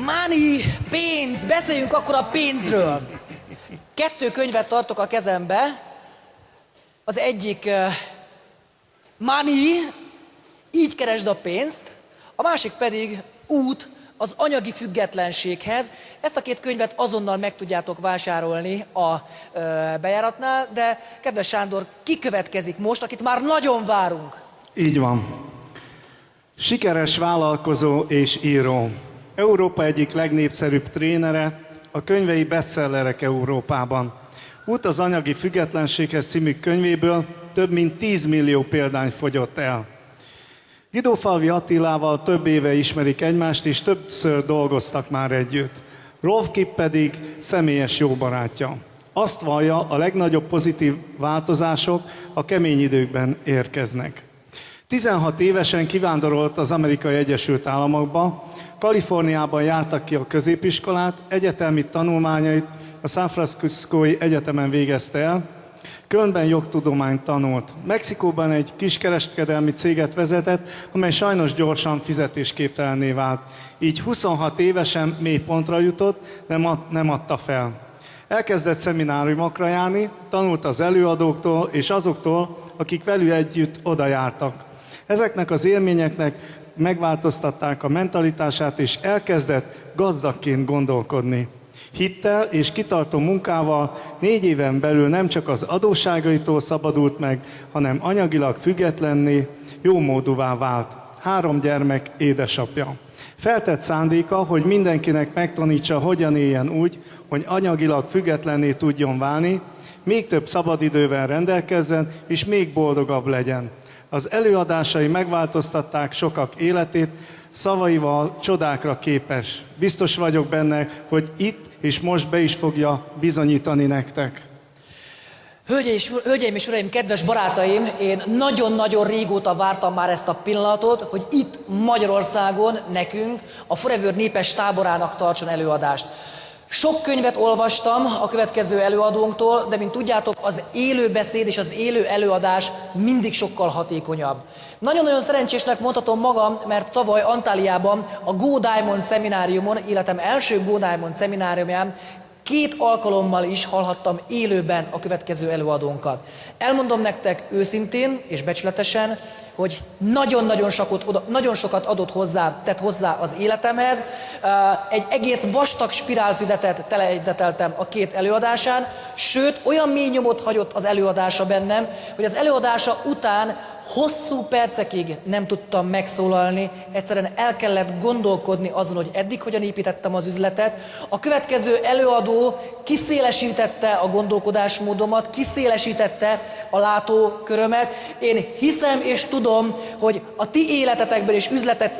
Money, pénz! Beszéljünk akkor a pénzről. 2 könyvet tartok a kezembe. Az egyik Money, így keresd a pénzt, a másik pedig Út az anyagi függetlenséghez. Ezt a 2 könyvet azonnal meg tudjátok vásárolni a bejáratnál, de kedves Sándor, ki következik most, akit már nagyon várunk? Így van. Sikeres vállalkozó és író. Európa egyik legnépszerűbb trénere, a könyvei bestsellerek Európában. Út az anyagi függetlenséghez című könyvéből több mint 10 millió példány fogyott el. Guidófalvi Attilával több éve ismerik egymást, és többször dolgoztak már együtt. Rolf Kipp pedig személyes jó barátja. Azt vallja, a legnagyobb pozitív változások a kemény időkben érkeznek. 16 évesen kivándorolt az Amerikai Egyesült Államokba, Kaliforniában jártak ki a középiskolát, egyetemi tanulmányait a San Franciscói Egyetemen végezte el, Kölnben jogtudományt tanult. Mexikóban egy kiskereskedelmi céget vezetett, amely sajnos gyorsan fizetésképtelenné vált. Így 26 évesen mély pontra jutott, nem adta fel. Elkezdett szemináriumokra járni, tanult az előadóktól és azoktól, akik velük együtt oda jártak. Ezeknek az élményeknek megváltoztatták a mentalitását, és elkezdett gazdagként gondolkodni. Hittel és kitartó munkával 4 éven belül nem csak az adósságaitól szabadult meg, hanem anyagilag függetlenné, jómódúvá vált. 3 gyermek édesapja. Feltett szándéka, hogy mindenkinek megtanítsa, hogyan éljen úgy, hogy anyagilag függetlenné tudjon válni, még több szabadidővel rendelkezzen, és még boldogabb legyen. Az előadásai megváltoztatták sokak életét, szavaival csodákra képes. Biztos vagyok benne, hogy itt és most be is fogja bizonyítani nektek. Hölgyeim és uraim, kedves barátaim, én nagyon-nagyon régóta vártam már ezt a pillanatot, hogy itt Magyarországon nekünk a Forever népes táborának tartson előadást. Sok könyvet olvastam a következő előadónktól, de mint tudjátok, az élő beszéd és az élő előadás mindig sokkal hatékonyabb. Nagyon-nagyon szerencsésnek mondhatom magam, mert tavaly Antáliában a Go Diamond szemináriumon, életem első Go Diamond szemináriumján 2 alkalommal is hallhattam élőben a következő előadónkat. Elmondom nektek őszintén és becsületesen, hogy nagyon sokat tett hozzá az életemhez. Egy egész vastag spirálfüzetet telejegyzeteltem a 2 előadásán, sőt, olyan mély nyomot hagyott az előadása bennem, hogy az előadása után hosszú percekig nem tudtam megszólalni, egyszerűen el kellett gondolkodni azon, hogy eddig hogyan építettem az üzletet. A következő előadó kiszélesítette a gondolkodásmódomat, kiszélesítette a látókörömet. Én hiszem és tudom, hogy a ti életetekben és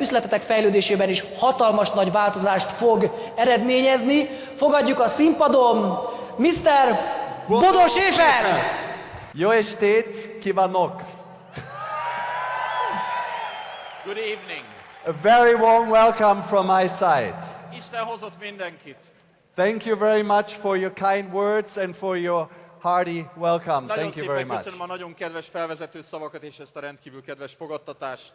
üzletetek fejlődésében is hatalmas nagy változást fog eredményezni. Fogadjuk a színpadon Mr. Bodo Schäfer! Jó estét kívánok! Good evening. A very warm welcome from my side. Isten hozott mindenkit. Thank you very much for your kind words and for your hearty welcome. Nagyon Thank you very szépen much. köszönöm a nagyon kedves felvezető szavakat és ezt a rendkívül kedves fogadtatást.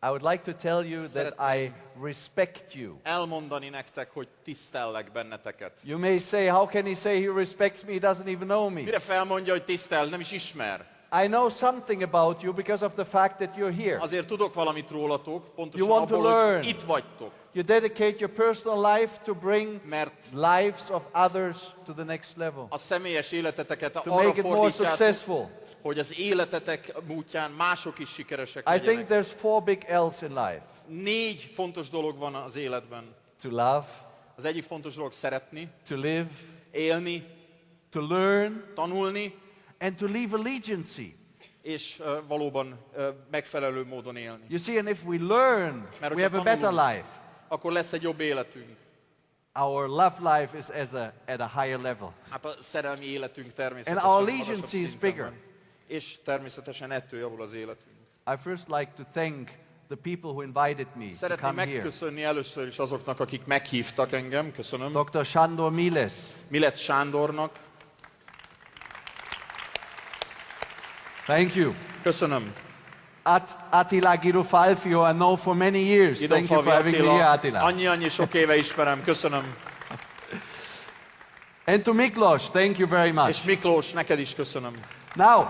I would like to tell you that I respect you. Elmondani nektek, hogy tisztellek benneteket. You may say, how can he say he respects me? He doesn't even know me. Mire felmondja, hogy tisztel, nem is ismer. I know something about you because of the fact that you're here. Azért tudok valamit rólatok, pontosan You want to abból, learn. hogy itt vagytok. You dedicate your personal life to bring Mert lives of others to the next level. a személyes életeteket To arra make it more fordítjátok, successful. hogy az életetek útján mások is sikeresek I think legyenek. there's 4 big L's in life. 4 fontos dolog van az életben. To love, Az egyik fontos dolog szeretni, to live, élni, to learn, tanulni, and to leave a legacy. és valóban megfelelő módon élni. You see, and if we learn, Mert we have a hogyha better tanulunk, life. akkor lesz egy jobb életünk. Our love life is at a higher level. Hát a szerelmi életünk And természetesen our magasabb allegiance is szinten bigger. van. És természetesen ettől javul az életünk. I first like to thank the people who invited me to Szeretném come here. megköszönni először is azoknak, akik meghívtak engem, köszönöm. Dr. Sándor Miles, Milet Sándornak, thank you. köszönöm. Attila Girufalfio, I know for many years. Thank you for having me here, Attila. Annyi sok éve ismerem, köszönöm. And to Miklos, thank you very És much. Miklós, neked is köszönöm. Now,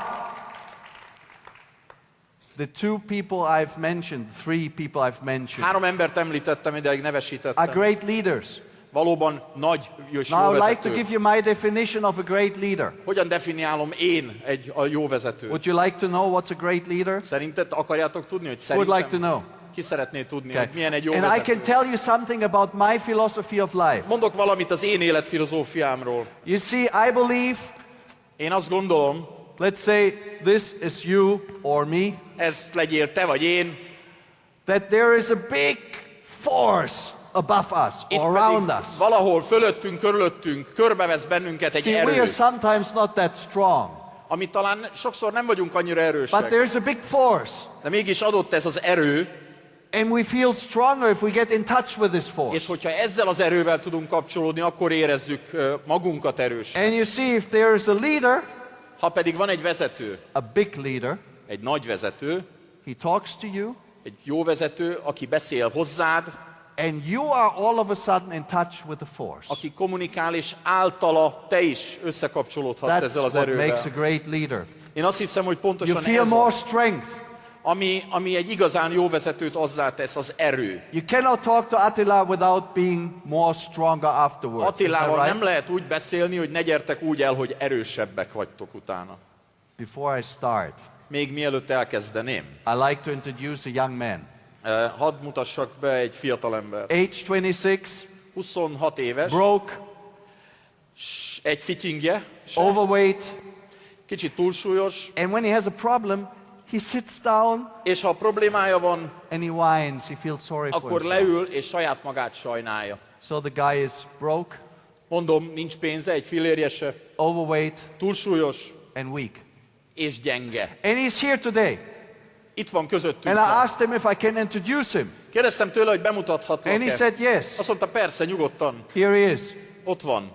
the two people I've mentioned, three people I've mentioned, 3 embert említettem, ideig are nevesítettem. great leaders. Valóban nagy és jó Now, I would like to vezető. give you my definition of a great leader. Hogyan definiálom én a jó vezetőt? Would you like to know what's a great leader? Szerinted akarjátok tudni, hogy Who would like to szerintem? know? Ki szeretné tudni, Okay. hogy milyen egy jó And I vezető? can tell you something about my philosophy of life. Mondok valamit az én életfilozófiámról. You see, I believe, Én azt gondolom, let's say this is you or me, ez legyél te vagy én, that there is a big force above us itt or around pedig us. valahol fölöttünk, körülöttünk, körbevesz bennünket egy See, we are erő, sometimes not that strong, amit talán sokszor nem vagyunk annyira but erősek, there's a big force. de mégis adott ez az erő, And we feel stronger if we get in touch with this force. és hogyha ezzel az erővel tudunk kapcsolódni, akkor érezzük magunkat erős. And you see, if there is a leader, Ha pedig van egy vezető, a big leader, egy nagy vezető, he talks to you, egy jó vezető, aki beszél hozzád, and you are all of a sudden in touch with the force. aki kommunikál, és általa te is összekapcsolódhatsz That's ezzel az what erővel. makes a great leader. Én azt hiszem, hogy You pontosan feel ez more az, strength. ami egy igazán jó vezetőt azzá tesz, az erő. You cannot talk to Attila without being more stronger afterwards. Is that Attilával right? nem lehet úgy beszélni, hogy ne gyertek úgy el, hogy erősebbek vagytok utána. Before I start, Még mielőtt elkezdeném, I like to introduce a young man. hadd mutassak be egy fiatalember. Age 26, 26 éves, broke, egy fityingje, overweight, kicsit túlsúlyos, and when he has a problem, he sits down és ha problémája van, and he whines. He feels sorry for akkor himself. leül és saját magát sajnálja. So the guy is broke, Mondom, nincs pénze, egy fillérje se, overweight, túlsúlyos and weak. és gyenge. And he's here today. Itt van közöttünk. And I ma. asked him if I can introduce him. Kérdeztem tőle, hogy bemutathatlak-e. And he said yes. Azt mondta, persze, nyugodtan, Here he is. ott van.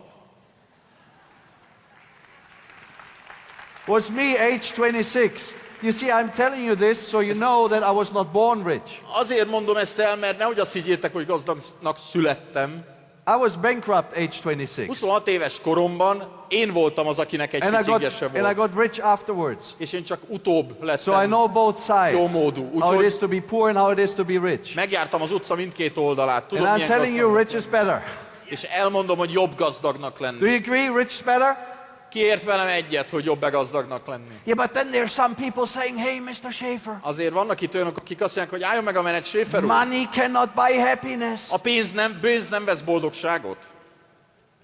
Was me, age 26. You see, I'm telling you this so you know that I was not born rich. Azért mondom ezt el, mert nehogy azt higgyétek, hogy gazdagnak születtem. I was bankrupt age 26. 26 éves koromban én voltam az, akinek egy And I fityingese volt. got rich afterwards. És én csak utóbb So I lettem. know both sides. Jó módú. How it Úgyhogy is to be poor and how it is to be rich. megjártam az utca mindkét oldalát. Tudom, And I'm milyen telling you, gazdagnak rich is better. és elmondom, hogy jobb gazdagnak Do lenni. you agree? Rich is better? Ki ért velem egyet, hogy jobb gazdagnak lenni? Yeah, but then there's some people saying, hey, Mr. Schäfer, Azért vannak itt olyanok, akik azt mondják, hogy álljon meg a menet, Schäfer úr. money cannot buy happiness. A pénz nem vesz boldogságot.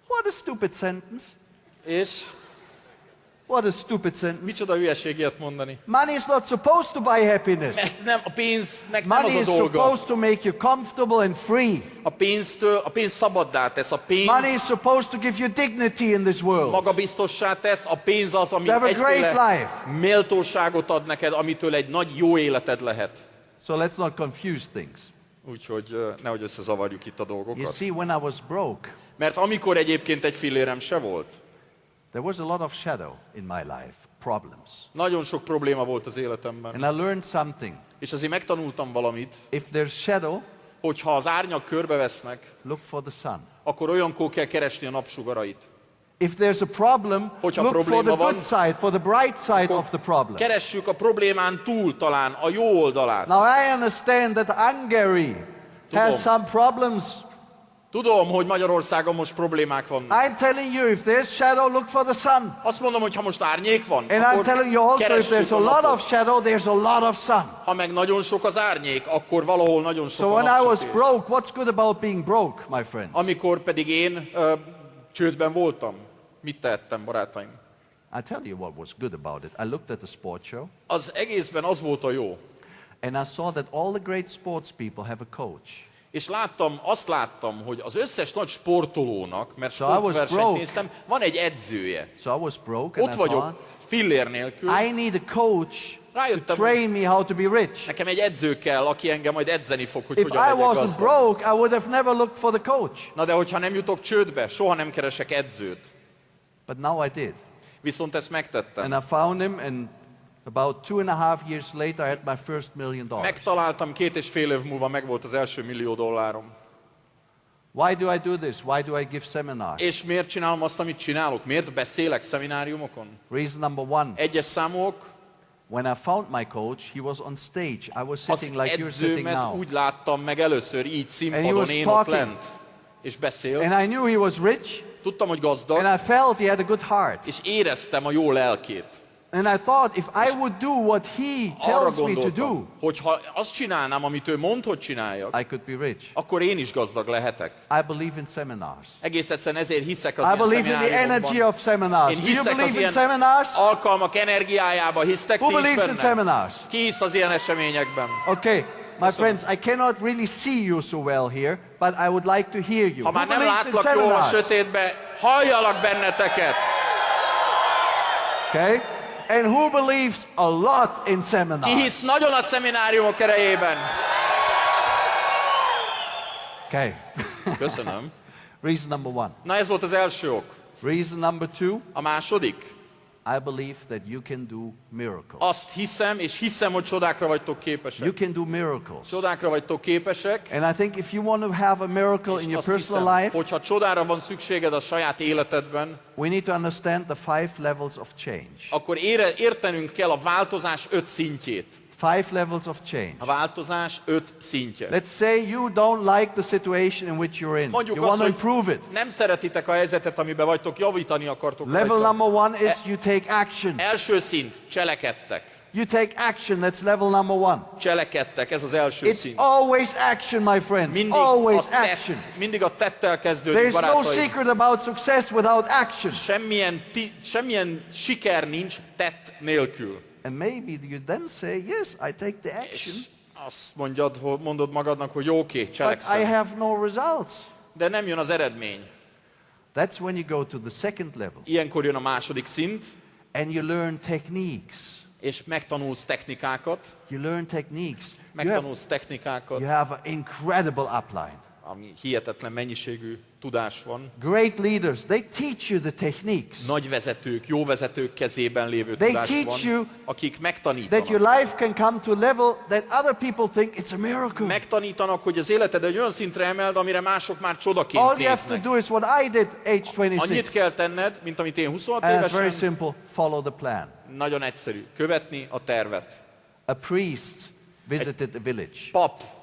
What a stupid sentence. És What a stupid sentence. micsoda hülyeség ilyet mondani. Money is not supposed to buy happiness. Mert nem, a pénznek nem Money is az a dolga. supposed to make you comfortable and free. A pénz szabaddá tesz. A pénz Money is supposed to give you dignity in this world. magabiztossá tesz. A pénz az, ami To have a great egyféle life. méltóságot ad neked, amitől egy nagy jó életed lehet. So let's not confuse things. Úgyhogy nehogy összezavarjuk itt a You dolgokat. see, when I was broke, Mert amikor egyébként egy fillérem se volt, there was a lot of shadow in my life, problems. nagyon sok probléma volt az életemben. And I learned something. És azért megtanultam valamit, If there's shadow, hogy ha az árnyak körbevesznek, look for the sun. akkor olyankor kell keresni a napsugarait. If there's a problem, Hogyha look for the probléma van, good side, for the bright side of the problem. Keressük a problémán túl talán a jó oldalát. Now I understand that Hungary has Tudom. some problems. Tudom, hogy Magyarországon most problémák vannak. I'm telling you, if there's shadow, look for the sun. Azt mondom, hogy ha most árnyék van, And I'm akkor telling you also, if keressük there's a a lot napot. of shadow, there's a lot of sun. Ha meg nagyon sok az árnyék, akkor valahol nagyon sok So a when I was napsütés. broke, what's good about being broke, my friends? Amikor pedig én csődben voltam, mit tehettem, barátaim? I tell you what was good about it. I looked at the sports show, Az egészben az volt a jó. and I saw that all the great sports people have a coach. És azt láttam, hogy az összes nagy sportolónak, mert So I was sportversenyt broke. néztem, van egy edzője. So I was broke, and Ott I vagyok, thought, fillér nélkül. I need a coach to Rájöttem, train me how to be rich. nekem egy edző kell, aki engem majd edzeni fog, hogy If hogyan I legyek wasn't gazdag. broke, I would have never looked for the coach. Na de hogyha nem jutok csődbe, soha nem keresek edzőt. But now I did. Viszont ezt megtettem. And I found him, and About 2.5 years later, I had my first $1 million. Megtaláltam, 2,5 év múlva megvolt az első $1 millió. Why do I do this? Why do I give seminars? És miért csinálom azt, amit csinálok? Miért beszélek szemináriumokon? Reason number one. Egyes számok, When I found my coach, he was on stage. I was az sitting like you're sitting edzőmet now. úgy láttam meg először, így And he színpadon, was én ott talking. lent. És beszél. And I knew he was rich, Tudtam, hogy gazdag, and I felt he had a good heart. és éreztem a jó lelkét. And I thought, if I would do what he Arra tells me to do, gondoltam, hogy ha azt csinálnám, amit ő mond, hogy csináljak, I could be rich. akkor én is gazdag lehetek. I believe in seminars. Egész egyszerűen ezért hiszek az I ilyen believe in the energy szemináriumokban. of seminars. Én Do you hiszek az believe in ilyen seminars? alkalmak energiájába. Hisztek Who ti is believes in benne? seminars? Ki hisz az ilyen eseményekben? Okay, my friends, I cannot really see you so well here, but I would like to hear you. Ha már Who nem believes in látlak jól a seminars? sötétbe, halljalak benneteket. Okay? And who believes a lot in seminars? Ki hisz nagyon a szemináriumok erejében? Okay. Köszönöm. Reason number one. Na ez volt az első ok. Reason number two, A második. I believe that you can do miracles. Azt hiszem, és hiszem, hogy csodákra vagytok You képesek. can do miracles. Csodákra vagytok képesek. And I think if you want to have a miracle in És your azt personal hiszem, life, hogyha csodára van szükséged a saját életedben, we need to understand the 5 levels of change. akkor értenünk kell a változás 5 szintjét. 5 levels of change. A változás 5 szintje. Let's say you don't like the situation in which you're in. Mondjuk You azt, want to hogy improve it. nem szeretitek a helyzetet, amiben vagytok, javítani akartok Level rajta. number one is you take action. Első szint, cselekedtek. You take action, that's level number one. Cselekedtek, ez az első It's szint. always action, my friends. Always action. Mindig a tettel kezdődik, There's no barátaim. secret about success without action. Semmilyen siker nincs tett nélkül. And maybe you then say, yes, I take the action, És azt mondod magadnak, hogy oké, but I cselekszem. have no results. De nem jön az eredmény. That's when you go to the second level Ilyenkor jön a második szint, and you learn techniques. és megtanulsz technikákat. You learn techniques. Megtanulsz technikákat, You have an incredible upline. ami hihetetlen mennyiségű tudás van. Great leaders, they teach you the techniques. Nagy vezetők, jó vezetők kezében lévő They tudás teach you van, akik That your megtanítanak. life can come to a level that other people think it's a miracle. Megtanítanak, hogy az életed egy olyan szintre emeld, amire mások már csodaként All you have to néznek. do is what I did age Annyit 26. kell tenned, mint amit én 26 And it's very évesen. simple, follow the plan. Nagyon egyszerű. Követni a tervet. A priest visited a village.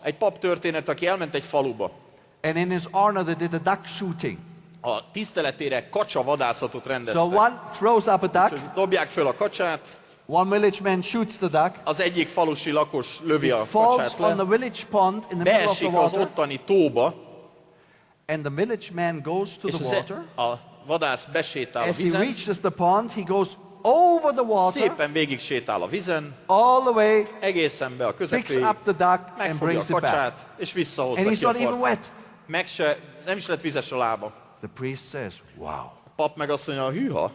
Egy pap történet, aki elment egy faluba. And in his honor they did a duck shooting. A tiszteletére kacsa vadászatot So rendeztek. one throws up a duck, Dobják föl a kacsát, one village man shoots the duck, az egyik falusi lakos lövi a it falls kacsát on the le, village pond in the middle of the beesik az water, ottani tóba, and the village man goes to és the water. a vadász besétál a As he vízen, reaches the pond, he goes over the water, szépen végig sétál a vízen, all the way, egészen be a picks közepéig, up the duck and megfogja brings a it back. kacsát, és And visszahozza he's ki a not even partra. wet. Nem is lett vizes a lába. The priest says, wow. A pap meg azt mondja, hűha,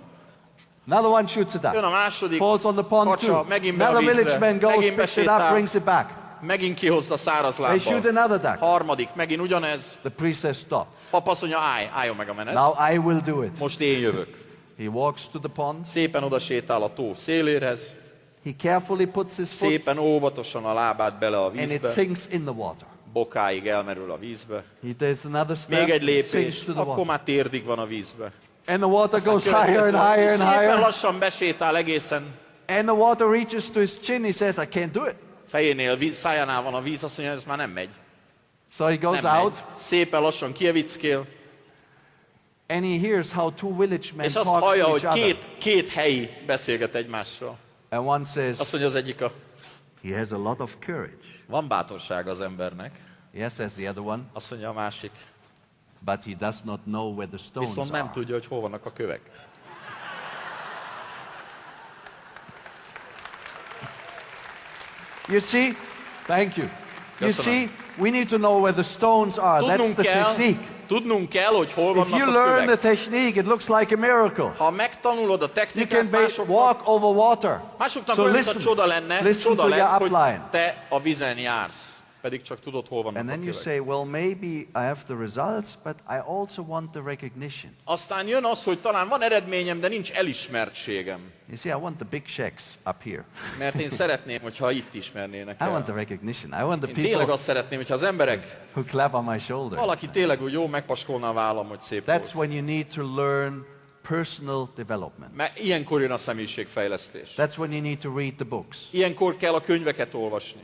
Another one shoots a jön duck. a második, Falls on the pond kacsa, too. megint be a Another village vízre, man goes, megint picks it up, besétál, brings it back. megint kihozza száraz They shoot lábbal. another duck. Harmadik, megint ugyanez. The priest says, stop. Pap azt mondja, álljon meg a menet. Now I will do it. Most én jövök. He walks to the pond. Szépen oda sétál a tó szélérhez, He carefully puts his foot szépen óvatosan a lábát bele a and it vízbe, sinks in the water. bokáig elmerül a vízbe. He does another step, Még egy it sinks lépés, to the akkor water. már térdig van a vízbe. And the water goes higher and Következő, higher and szépen higher. lassan besétál egészen. And the water reaches to his chin. He says, I can't do it. Fejénél, szájánál van a víz, azt mondja, ez már nem megy. So he goes Nem out megy. Szépen lassan kievickél, and he hears how two village men és azt talk hallja, to hogy each other. két helyi beszélget egymással. And one says, Azt mondja az egyik, he has a lot of courage. van bátorság az embernek. Yes, says the other one, Azt mondja a másik, but he does not know where the stones viszont nem are. tudja, hogy hol vannak a kövek. You see? Thank you. You Köszönöm. see, we need to know where the stones are. That's the Tudnunk kell, hogy hol technique. If vannak you a learn the kövek. technique, it looks like a miracle. Ha megtanulod a You technikát, can walk over water. másoknak So olyan, mint a listen, csoda lenne, listen csoda to lesz, your hogy upline. te a vízen jársz. pedig csak tudod, hol vannak And a then you kövek. say, well, maybe I have the results, but I also want the recognition. Aztán jön az, hogy talán van eredményem, de nincs elismertségem. You see, I want the big checks up here. Mert én szeretném, hogyha itt ismernének I want the el. recognition. I want the Én tényleg people azt szeretném, hogyha az emberek, who clap on my shoulder. valaki tényleg úgy jó megpaskolna a vállam, hogy szép That's volt. when you need to learn personal development. Mert ilyenkor jön a személyiségfejlesztés. That's when you need to read the books. Ilyenkor kell a könyveket olvasni.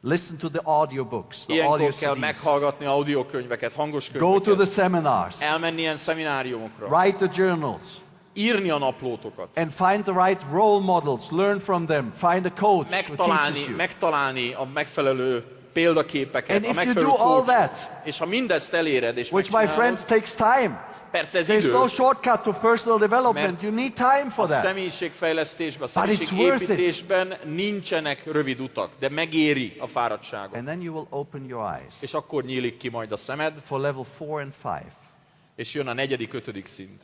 Listen to the audiobooks, the audio Ilyenkor kell CDs. meghallgatni audiokönyveket, hangos Go to the könyveket. seminars. Elmenni ilyen szemináriumokra. Write the journals. Írni a naplótokat. And find the right role models. Learn from them. Find a coach who teaches you. Megtalálni a megfelelő példaképeket, And a if you megfelelő do all coach. that, És ha mindezt eléred, és which my megcsinálod, friends takes time. persze ez There's idő, no shortcut to personal development. Mert You need time for a that. személyiségfejlesztésben, a But it's worth személyiségépítésben nincsenek rövid utak, de megéri a fáradtságot. And then you will open your eyes És akkor nyílik ki majd a szemed, for level 4 and 5. és jön a 4., 5. szint.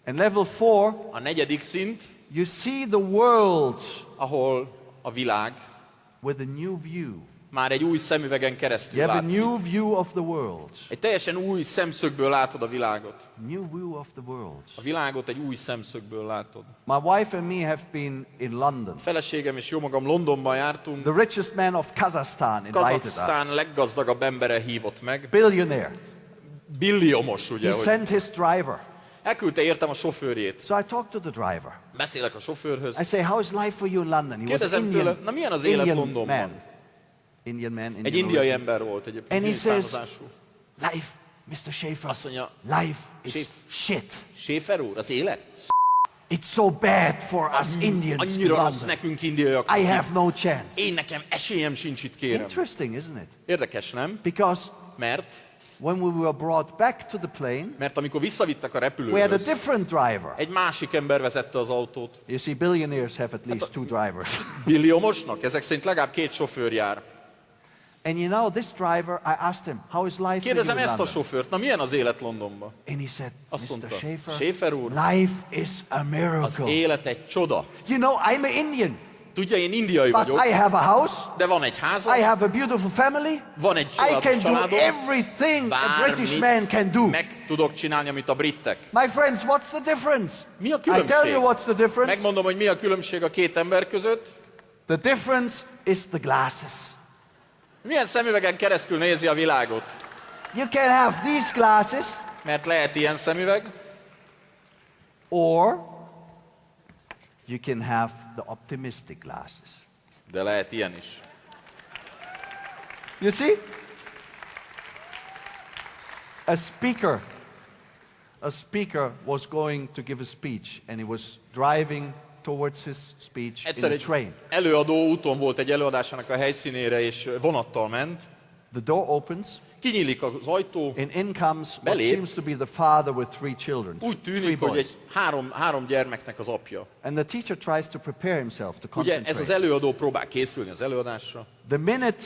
And level 4, A 4. szint, you see the world ahol a világ with a new view. már egy új szemüvegen keresztül You have a látszik. new view of the world. Egy teljesen új szemszögből látod a világot. New view of the world. A világot egy új szemszögből látod. My wife and me have been in London. Feleségem és jó magam Londonban jártunk. The richest man of Kazakhstan invited Kazaksztán us. leggazdagabb embere hívott meg. Billionaire. Billiomos, ugye, He hogy sent his driver. elküldte értem a sofőrjét. So I talked to the driver. Beszélek a sofőrhöz. I say, how is life for you in London? He was an Kérdezem tőle, Indian, na milyen az élet Indian Londonban? man. Indian man, Egy Indian indiai origin. ember volt egyébként, And he indiai says, származású. life, Mr. Schäfer, Azt mondja, life is Schäfer. shit. Schäfer úr, az élet? It's so bad for us Indians in Annyira rossz London. nekünk indiaiaknak. I have no chance. Én nekem esélyem sincs itt, kérem. Interesting, isn't it? Érdekes, nem? Because Mert when we were brought back to the plane, amikor visszavittek a we had a repülőhöz, different driver. egy másik ember vezette az autót. You see, billionaires have at least 2 drivers. Billiomosnak? Ezek szerint legalább 2 sofőr jár. And you know, this driver, I asked him, how is life for you Kérdezem in ezt a London? sofőrt, na milyen az élet Londonban? And he said, Azt Mr. mondta, Schäfer, Schäfer úr, life is a az miracle. élet egy csoda. You know, I'm an Indian, Tudja, én indiai but vagyok, I have a house, de van egy házam, I have a beautiful family, van egy I can családos do családom, everything a British man can do. meg tudok csinálni, amit a britek. My friends, what's the difference? Mi a I tell különbség? you what's the difference. Megmondom, hogy mi a különbség a két ember között. The difference is the glasses. Milyen szemüvegen keresztül nézi a világot? You can have these glasses, Mert lehet ilyen szemüveg, or you can have the optimistic glasses. de lehet ilyen is. You see? A speaker was going to give a speech, and he was driving towards his speech Egyszer in a egy train. előadó úton volt egy előadásának a helyszínére, és vonattal ment. The door opens, Kinyílik az ajtó, and in comes what Belép. seems to be the father with 3 children, úgy 3 tűnik, hogy boys. egy három gyermeknek az apja. And the teacher tries to prepare himself to Ugye ez az concentrate. előadó próbál készülni az előadásra. The minute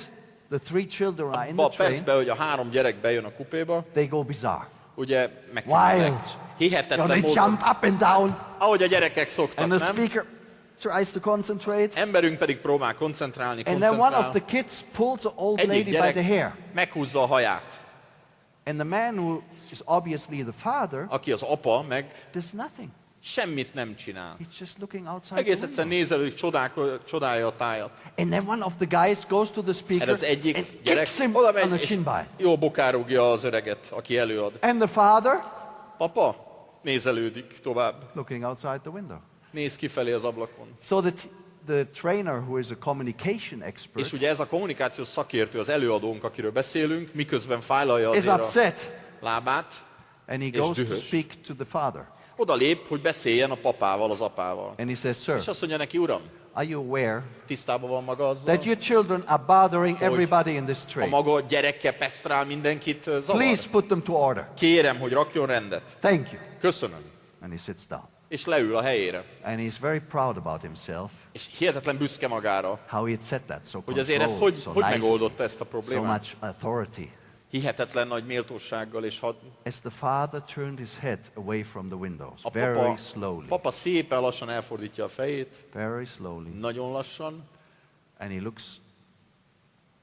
the 3 children are in Abba the a train, percben, hogy a 3 gyerek bejön a kupéba, they go bizarre. ugye Wild. megkülönnek. You know, Hihetetlen they módon. jump up and down, Ahogy a gyerekek szoktak, and the nem? speaker tries to concentrate. Emberünk pedig próbál koncentrálni, And then one of koncentrál. the kids pulls the old Egyik lady by gyerek the hair. meghúzza a haját. And the man who is obviously the father Aki az apa, meg does nothing. semmit nem csinál. He's just looking outside Egész the egyszerűen window. nézelődik, csodálja a tájat. And then one of the guys goes to the speaker Erre az egyik and gyerek kicks him oda on the megy, és chin by. jó bokárúgja az öreget, aki előad. And the father Papa nézelődik tovább. looking outside the window. Néz kifelé az ablakon. So the trainer, who is a communication expert, És ugye ez a kommunikációs szakértő, az előadónk, akiről beszélünk, miközben fájlalja is azért a upset, lábát, and he és goes to dühös. speak to the father. oda lép, hogy beszéljen a papával, az apával. And he says, sir, És azt mondja neki, uram, are you aware tisztában van maga azzal, that your children are bothering everybody in this a train? maga gyereke pesztrál mindenkit, zavar. Please put them to order. Kérem, hogy rakjon rendet. Thank you. Köszönöm. And he sits down. És leül a helyére. And he's very proud about himself, És hihetetlen büszke magára, how he had said that so hogy azért ezt controlled, hogy so nice, megoldotta ezt a so problémát. much authority. Hihetetlen nagy méltósággal, és As the father turned his head away from the windows, a very slowly, papa szépen lassan elfordítja a fejét, very slowly, nagyon lassan, and he looks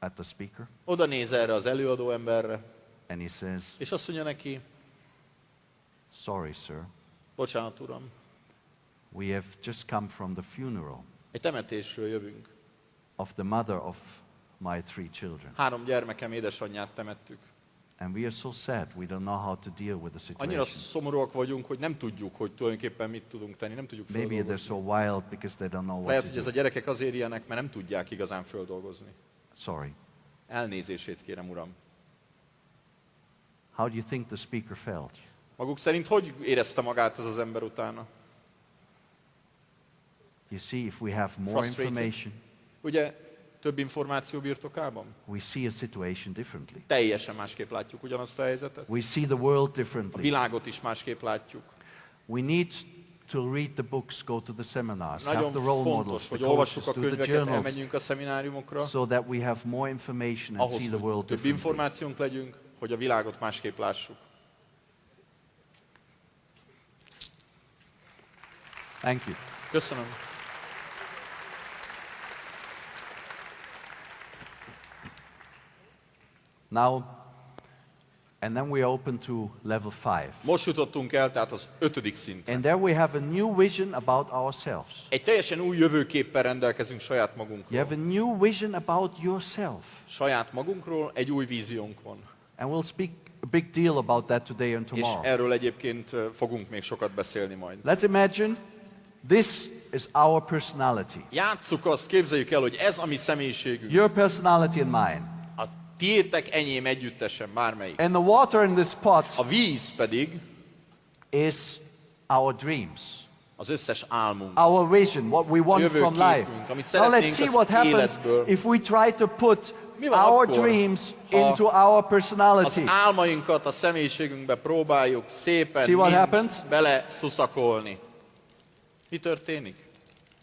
at the speaker, oda néz erre az előadó emberre, and he says, és azt mondja neki, sorry, sir, bocsánat, uram, we have just come from the funeral egy temetésről jövünk. of the mother of my 3 children. 3 gyermekem édesanyját temettük. And we are so sad, we don't know how to deal with the Annyira situation. szomorúak vagyunk, hogy nem tudjuk, hogy tulajdonképpen mit tudunk tenni, nem tudjuk Maybe they're földolgozni. so wild because they don't know what Lehet, to hogy ez do. a gyerekek azért ilyenek, mert nem tudják igazán földolgozni. Sorry. Elnézését kérem, uram. How do you think the speaker felt? Maguk szerint hogy érezte magát ez az ember utána? You see, if we have more Frustrated. information, Ugye több információ birtokában? we see a situation differently. Teljesen másképp látjuk ugyanazt a helyzetet. We see the world A differently. világot is másképp látjuk. We need to read the books, go to the seminars, have Nagyon the role models, fontos, the hogy olvassuk coaches, a do the könyveket, journals, elmenjünk a szemináriumokra, so that we have more information and ahhoz, see the hogy world több differently. információnk legyünk, hogy a világot másképp lássuk. Thank you. Köszönöm. Now, and then we open to level 5. Most jutottunk el, tehát az 5. szintre. And there we have a new vision about ourselves. Egy teljesen új jövőképpel rendelkezünk saját You magunkról. have a new vision about yourself. Saját magunkról egy új víziónk van. And we'll speak a big deal about that today and És tomorrow. erről egyébként fogunk még sokat beszélni majd. Let's imagine this is our personality. Játsszuk azt, képzeljük el, hogy ez a mi személyiségünk. Your personality and mine. A tiétek, enyém együttesen, bármelyik. And the water in this pot A víz pedig is our dreams. az összes álmunk. Our vision, what we want from life. Jövőképünk, amit Now let's szeretnénk see az what happens életből. if we try to put Mi van our akkor, dreams ha into our Az personality. álmainkat a személyiségünkbe próbáljuk szépen See what mind happens? bele szuszakolni. Mi történik?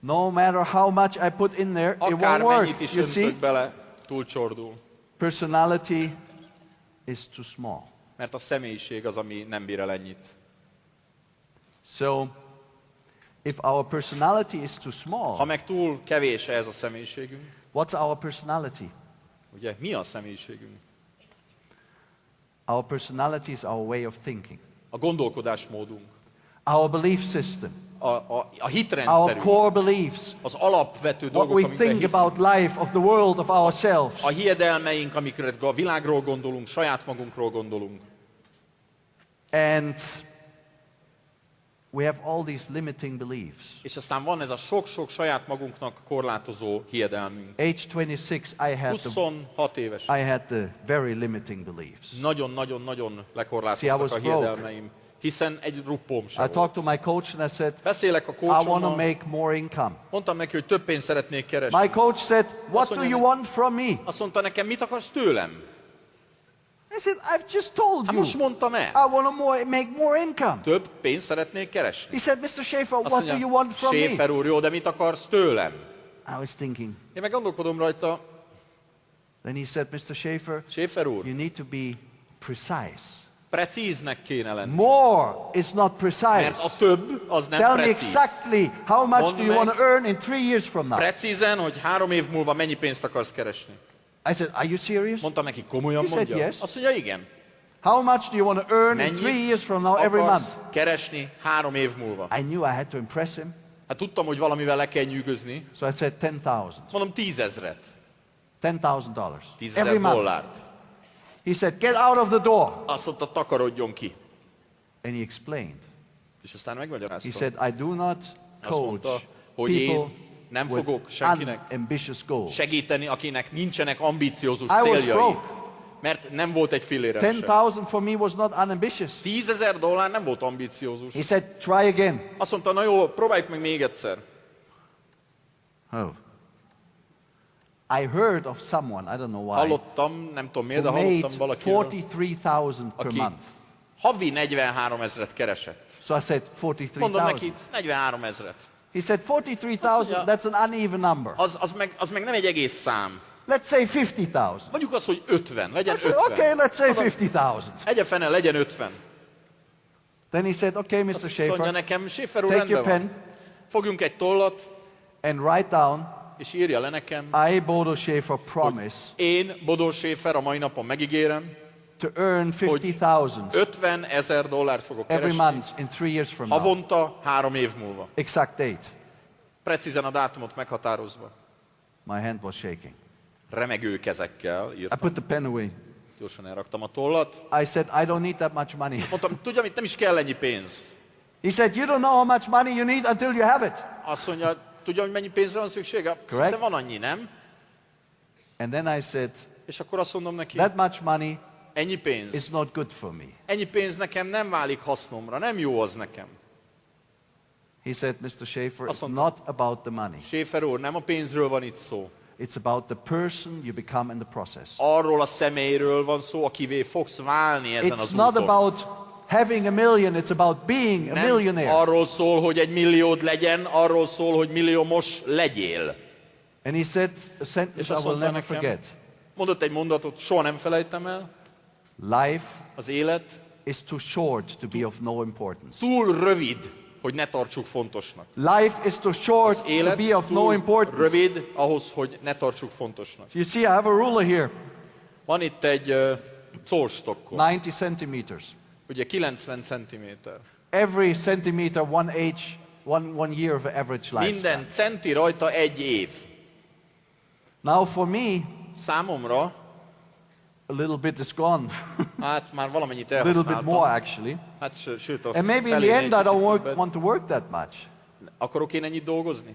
No matter how much I put in there, it won't Akármennyit work. is You see, öntök bele, túlcsordul. personality is too small. Mert a személyiség az, ami nem bír el ennyit. So, if our personality is too Ha small, meg túl kevés ez a személyiségünk, what's our personality? ugye mi a személyiségünk? Our personality is our way of thinking, A gondolkodásmódunk, our belief system, a our hitrendszerünk, core beliefs, az alapvető what dolgok, we amikben think hiszünk. about life, of the world, of ourselves. A hiedelmeink, amikre a világról gondolunk, saját magunkról gondolunk. And we have all these limiting beliefs. És aztán van ez a sok-sok saját magunknak korlátozó hiedelmünk. Age 26, I had 26 éves. I had the very limiting beliefs. Nagyon-nagyon-nagyon See, I lekorlátoztak was a broke. hiedelmeim. Hiszen egy ruppóm sem I volt. talked to my coach and I said, Beszélek a I want to coachommal, make more income. mondtam neki, hogy több pénzt szeretnék keresni. My coach said, what do mondja you neki- want from me? Azt mondta nekem, mit akarsz tőlem? I said, I've just told Hát you. most mondtam el. I want to make more income. Több pénzt szeretnék keresni. He said, Mr. Schäfer, Azt what do you want from me? Schäfer úr, jó, de mit akarsz tőlem? I was thinking. Én meg gondolkodom rajta, Then he said, Mr. Schäfer, Schäfer úr, you need to be precise. precíznek kéne lenni. More is not precise. Mert a több, az nem Tell me precíz. exactly how much Mondd do you meg. want to earn in 3 years from now. Precízen, hogy 3 év múlva mennyi pénzt akarsz keresni. I said, are you serious? Mondtam neki, komolyan He said mondja? yes. Azt mondja, igen. How much do you want to earn in 3 Mennyit years from now every month? akarsz keresni 3 év múlva? I knew I had to impress him, Hát tudtam, hogy valamivel le kell nyűgözni. so I said 10,000. Mondom, 10 000-et. $10,000 10 every 000 month. dollárt. He said, get out of the door. Azt mondta, takarodjon ki. And he explained. És aztán He megmagyarázta. said, I do not Azt mondta, coach hogy én people nem with fogok senkinek unambitious goals. segíteni, akinek nincsenek ambiciózus I was céljai. broke. Mert nem volt egy fillérem sem. 10,000 for me was not unambitious. 10 000 dollár nem volt ambiciózus. He said, try again. Azt mondta, na jó, próbáljuk meg még egyszer. Oh. I heard of someone, I don't know why, Hallottam, nem tudom miért, de who made hallottam valakiről, 43,000 per aki month. havi 43 000-et keresett. So I said, Mondom neki, 43,000. 43 000-et. He said, 43,000, mondja- that's an uneven number. Az meg nem egy egész szám. Let's say 50,000. Mondjuk azt, hogy 50, legyen I said, 50. okay, let's say Mondom, 50,000. Egye fene, legyen 50. Then he said, okay, Mr. Azt mondja Schäfer, nekem, Schäfer úr, take your rendben van. pen Fogjunk egy tollat, and write down és írja le nekem, I, Bodo Schäfer, promise én, Bodo Schäfer, a mai napon megígérem, to earn $50,000 $50,000 fogok every keresni, month in 3 years from now. havonta 3 év múlva. Exact date. Precízen a dátumot meghatározva. My hand was shaking. Remegő kezekkel I írtam. put the pen away. Gyorsan elraktam a tollat. I said, I don't need that much money. Mondtam, tudja mit, nem is kell ennyi pénz. He said, you don't know how much money you need until you have it. Azt mondja, tudja, hogy mennyi pénzre van szüksége? Szerintem van annyi, nem? And then I said, És akkor azt mondom neki, that much money ennyi pénz. is not good for me. Ennyi pénz nekem nem válik hasznomra, nem jó az nekem. He said, Mr. Schäfer, Azt it's mondta, not about the money. Schäfer úr, nem a pénzről van itt szó. It's about the person you become in the process. Arról a személyről van szó, akivé fogsz válni ezen It's az not úton. about having a million, it's about being a Nem millionaire. arról szól, hogy 1 milliód legyen, arról szól, hogy milliómos legyél. And he said a És sentence I azt will mondta never nekem, forget. mondott egy mondatot, soha nem felejtem el. Life Az élet is too short to be of no importance. túl rövid, hogy ne tartsuk fontosnak. Life is too short Az to élet be of no túl importance. rövid ahhoz, hogy ne tartsuk fontosnak. You see, I have a ruler here, Van itt egy cólstokkom, 90 centimeters. ugye 90 centiméter. Every centimeter, one age, one year of average lifespan. Minden centi rajta 1 év. Now for me, Számomra, a little bit is gone. hát már valamennyit A little bit elhasználtam. more actually. Hát sőt, a And maybe in felé the egy end I kicsit don't többet. want to work that much. Akarok én ennyit dolgozni?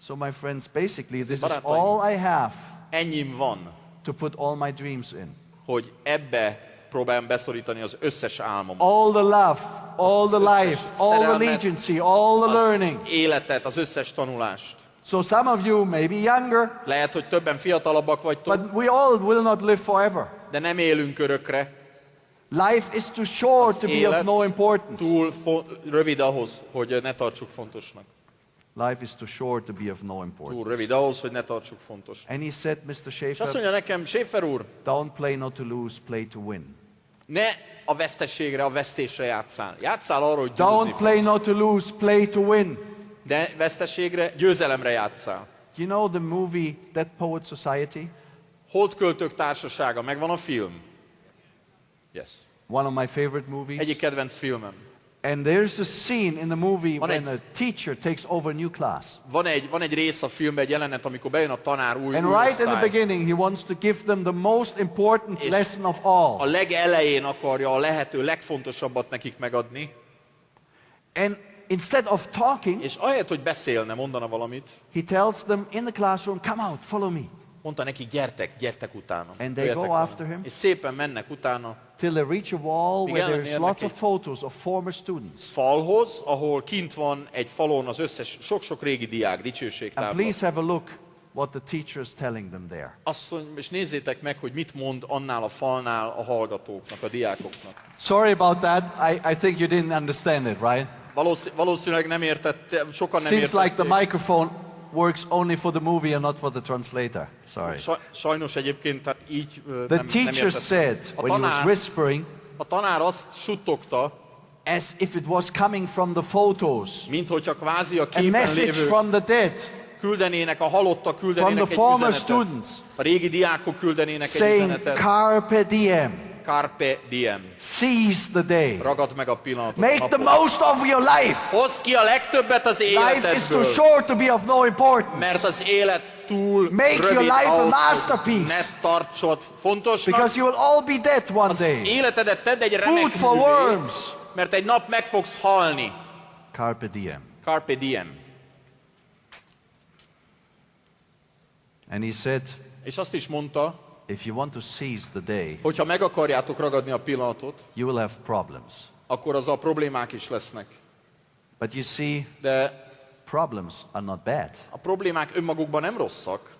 So my friends, basically this is Barátaim. all I have Ennyim van, to put all my dreams in. hogy ebbe próbáljam beszorítani az összes álmomat. All the love, all the összes life, all the szerelmet, allegiance, all the Az learning. életet, az összes tanulást. So some of you may be younger, Lehet, hogy többen fiatalabbak vagytok, but we all will not live forever. de nem élünk örökre. Life is too short to be of élet no importance. Túl rövid ahhoz, hogy ne tartsuk fontosnak. Life is too short to be of no Túl importance. rövid ahhoz, hogy ne tartsuk fontosnak. And he said, Mr. És azt Schäfer, mondja nekem, Schäfer úr, don't play not to lose, play to win. ne a veszteségre, a vesztésre játszál. Játszál arra, hogy győzni Don't play fogsz. not to lose, play to win. De veszteségre, győzelemre játszál. You know the movie Dead Poets Society? Holdköltők társasága, megvan a film? Yes. One of my favorite movies. Egyik kedvenc filmem. And there's a scene in the movie Van when egy- a teacher takes over a new class. Van egy rész a filmben, egy jelenet, amikor bejön a tanár új And right in the osztály. beginning, he wants to give them the most important És lesson of A all. legelején akarja a lehető legfontosabbat nekik megadni, And instead of talking, és ahelyett, hogy beszélne, mondana valamit, he tells them in the classroom, come out, follow me. mondta nekik, gyertek utána. And they Jöjjetek go velem. after him. És szépen mennek utána Till they reach a wall Míg where there's ellenérnek lots egy- of photos of former students. falhoz, ahol kint van egy falon az összes sok-sok régi diák And dicsőségtábla. please have a look what the teacher is telling them there. Azt mondja, és nézzétek meg, hogy mit mond annál a falnál a hallgatóknak, a diákoknak. Sorry about that. I think you didn't understand it, right? Valószínűleg nem értette, sokan nem Seems like the értették. microphone works only for the movie and not for the translator. Sorry. Sajnos egyébként tehát így The nem teacher értették. said, when he was whispering, A tanár azt suttogta, as if it was coming from the photos, mint hogyha kvázi a a képen message lévő from the dead, küldenének, a halottak from küldenének the egy former üzenetet. students, A régi diákok küldenének egy saying, üzenetet. carpe diem, Carpe diem. seize the day, Ragad meg a pillanatot. make the napot. most of your life. Hozd ki a legtöbbet az Life is too életedből. short to be of no importance. Mert az élet túl Make your rövid life a ahhoz, hogy masterpiece. ne tartsod fontosnak. Because you will all be dead one Az day. életedet tedd egy Food remek for művé, worms. mert egy nap meg fogsz halni. Carpe diem. Carpe diem. And he said, És azt is mondta, if you want to seize the day, hogyha meg akarjátok ragadni a pillanatot, you will have problems. akkor azzal problémák is lesznek. But you see, De problems are not bad. a problémák önmagukban nem rosszak,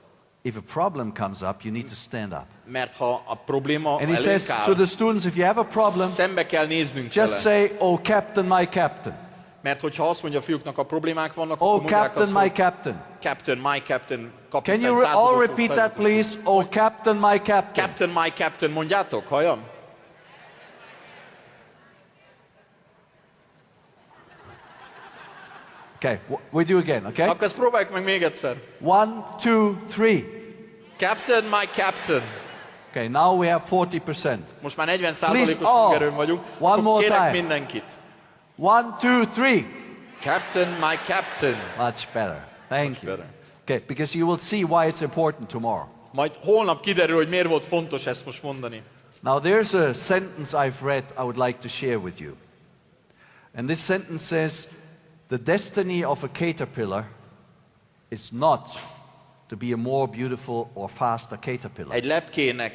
If a problem comes up, you need to stand up. mert ha a probléma And he előnk says to áll, the students, if you have a problem, szembe kell néznünk just vele. say, oh captain, my captain. Mert hogyha azt mondja a fiúknak, a problémák vannak, Oh akkor mondják captain, azt, my hogy captain. Captain, my captain, Can kapitány, you all századosok, repeat that, századosok. please? Oh captain, my captain. Captain, my captain, mondjátok, halljam? Okay, we do again, okay? Akkor ezt próbáljuk meg még egyszer. 1, 2, 3. Captain, my captain. Okay, now we have 40%. Most már 40%-os Please, all. munkaerőn vagyunk. One Akkor more kérek time. mindenkit. 1, 2, 3. Captain, my captain. Much better. Thank you. better. Okay, because you will see why it's important tomorrow. Majd holnap kiderül, hogy miért volt fontos ezt most mondani. Now there's a sentence I've read I would like to share with you. And this sentence says, the destiny of a caterpillar is not to be a more beautiful or faster caterpillar.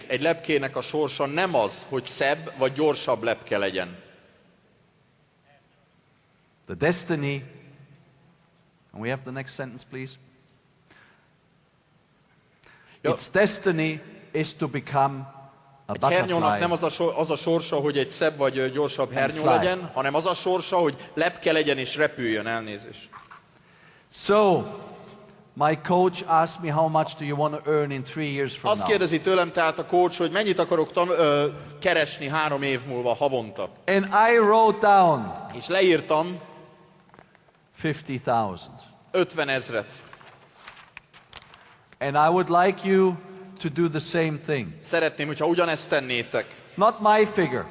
Egy lepkének a sorsa nem az, hogy szebb vagy gyorsabb lepke legyen. The destiny, and we have the next sentence, please. Its destiny is to become a Egy hernyónak nem butterfly. az a sorsa, hogy egy szebb vagy gyorsabb hernyó fly. legyen, hanem az a sorsa, hogy lepke legyen és repüljön, elnézést. So, my coach asked me how much do you want to earn in 3 years from Azt now. kérdezi tőlem tehát a coach, hogy mennyit akarok keresni 3 év múlva havonta. And I wrote down És leírtam 50,000. 50 000. And I would like you to do the same thing. Szeretném, hogyha ugyanezt tennétek. Not my figure.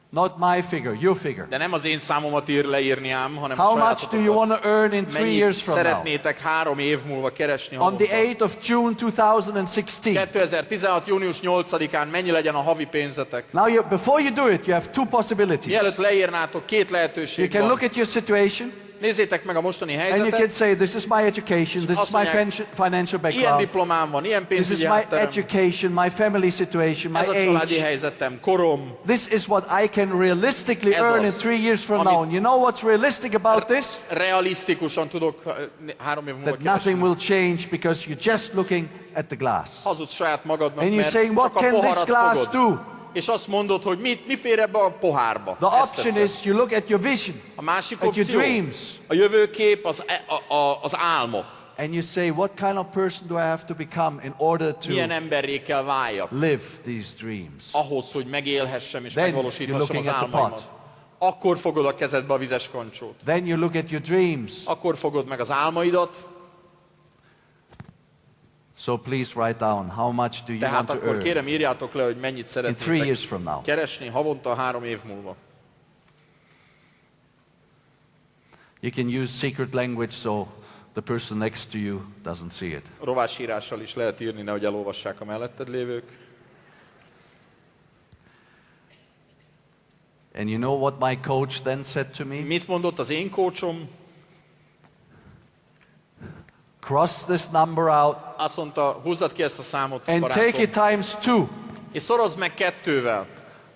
Not my figure, your figure. De nem az én számomat leírni ám, hanem How a much do you want to earn in 3 Mennyit years from now? szeretnétek 3 év múlva keresni On the havonta? 8th of June 2016. 2016. június 8-án mennyi legyen a havi pénzetek? Now, before you do it, you have two possibilities. Mielőtt leírnátok, 2 You lehetőség can van. look at your situation, Nézzétek meg a mostani and you can helyzetet. say, this is my education, this is my financial Ilyen background, diplomám van, ilyen this is pénzügyi my hátterem, education, my family situation, ez a my családi age. helyzetem, korom. This is what I can realistically Ez earn in az, 3 years from amit- now. And you know what's realistic about this? Realisztikusan tudok 3 év múlva That nothing keresni. will change because you're just looking at the glass. Hazudsz saját magadnak, And you're mert saying, what csak a can this poharat glass fogod. do? És azt mondod, hogy mi fér ebbe a pohárba. The Ezt option teszed. is you look at your vision, A másik at your opció, dreams, a jövőkép, az álmok. and you say, what kind of person do I have to become in order Milyen to emberré kell váljak live these dreams? ahhoz, hogy megélhessem és Then megvalósíthassam you're az looking at the álmaimat. Akkor fogod a kezedbe a vizes kancsót. Then you look at your dreams. Akkor fogod meg az álmaidat, So please write down how much do you want tehát to akkor earn kérem írjátok le, hogy mennyit in 3 szeretnétek years from now. keresni havonta 3 év múlva. You can use secret language so the person next to you doesn't see it. Rovásírással is lehet írni, nehogy elolvassák a melletted lévők. And you know what my coach then said to me? Mit mondott az én kócsom? Cross this number out Azt mondta, húzzad ki ezt a számot, and take barátom, it times 2. és szorozd meg 2-vel.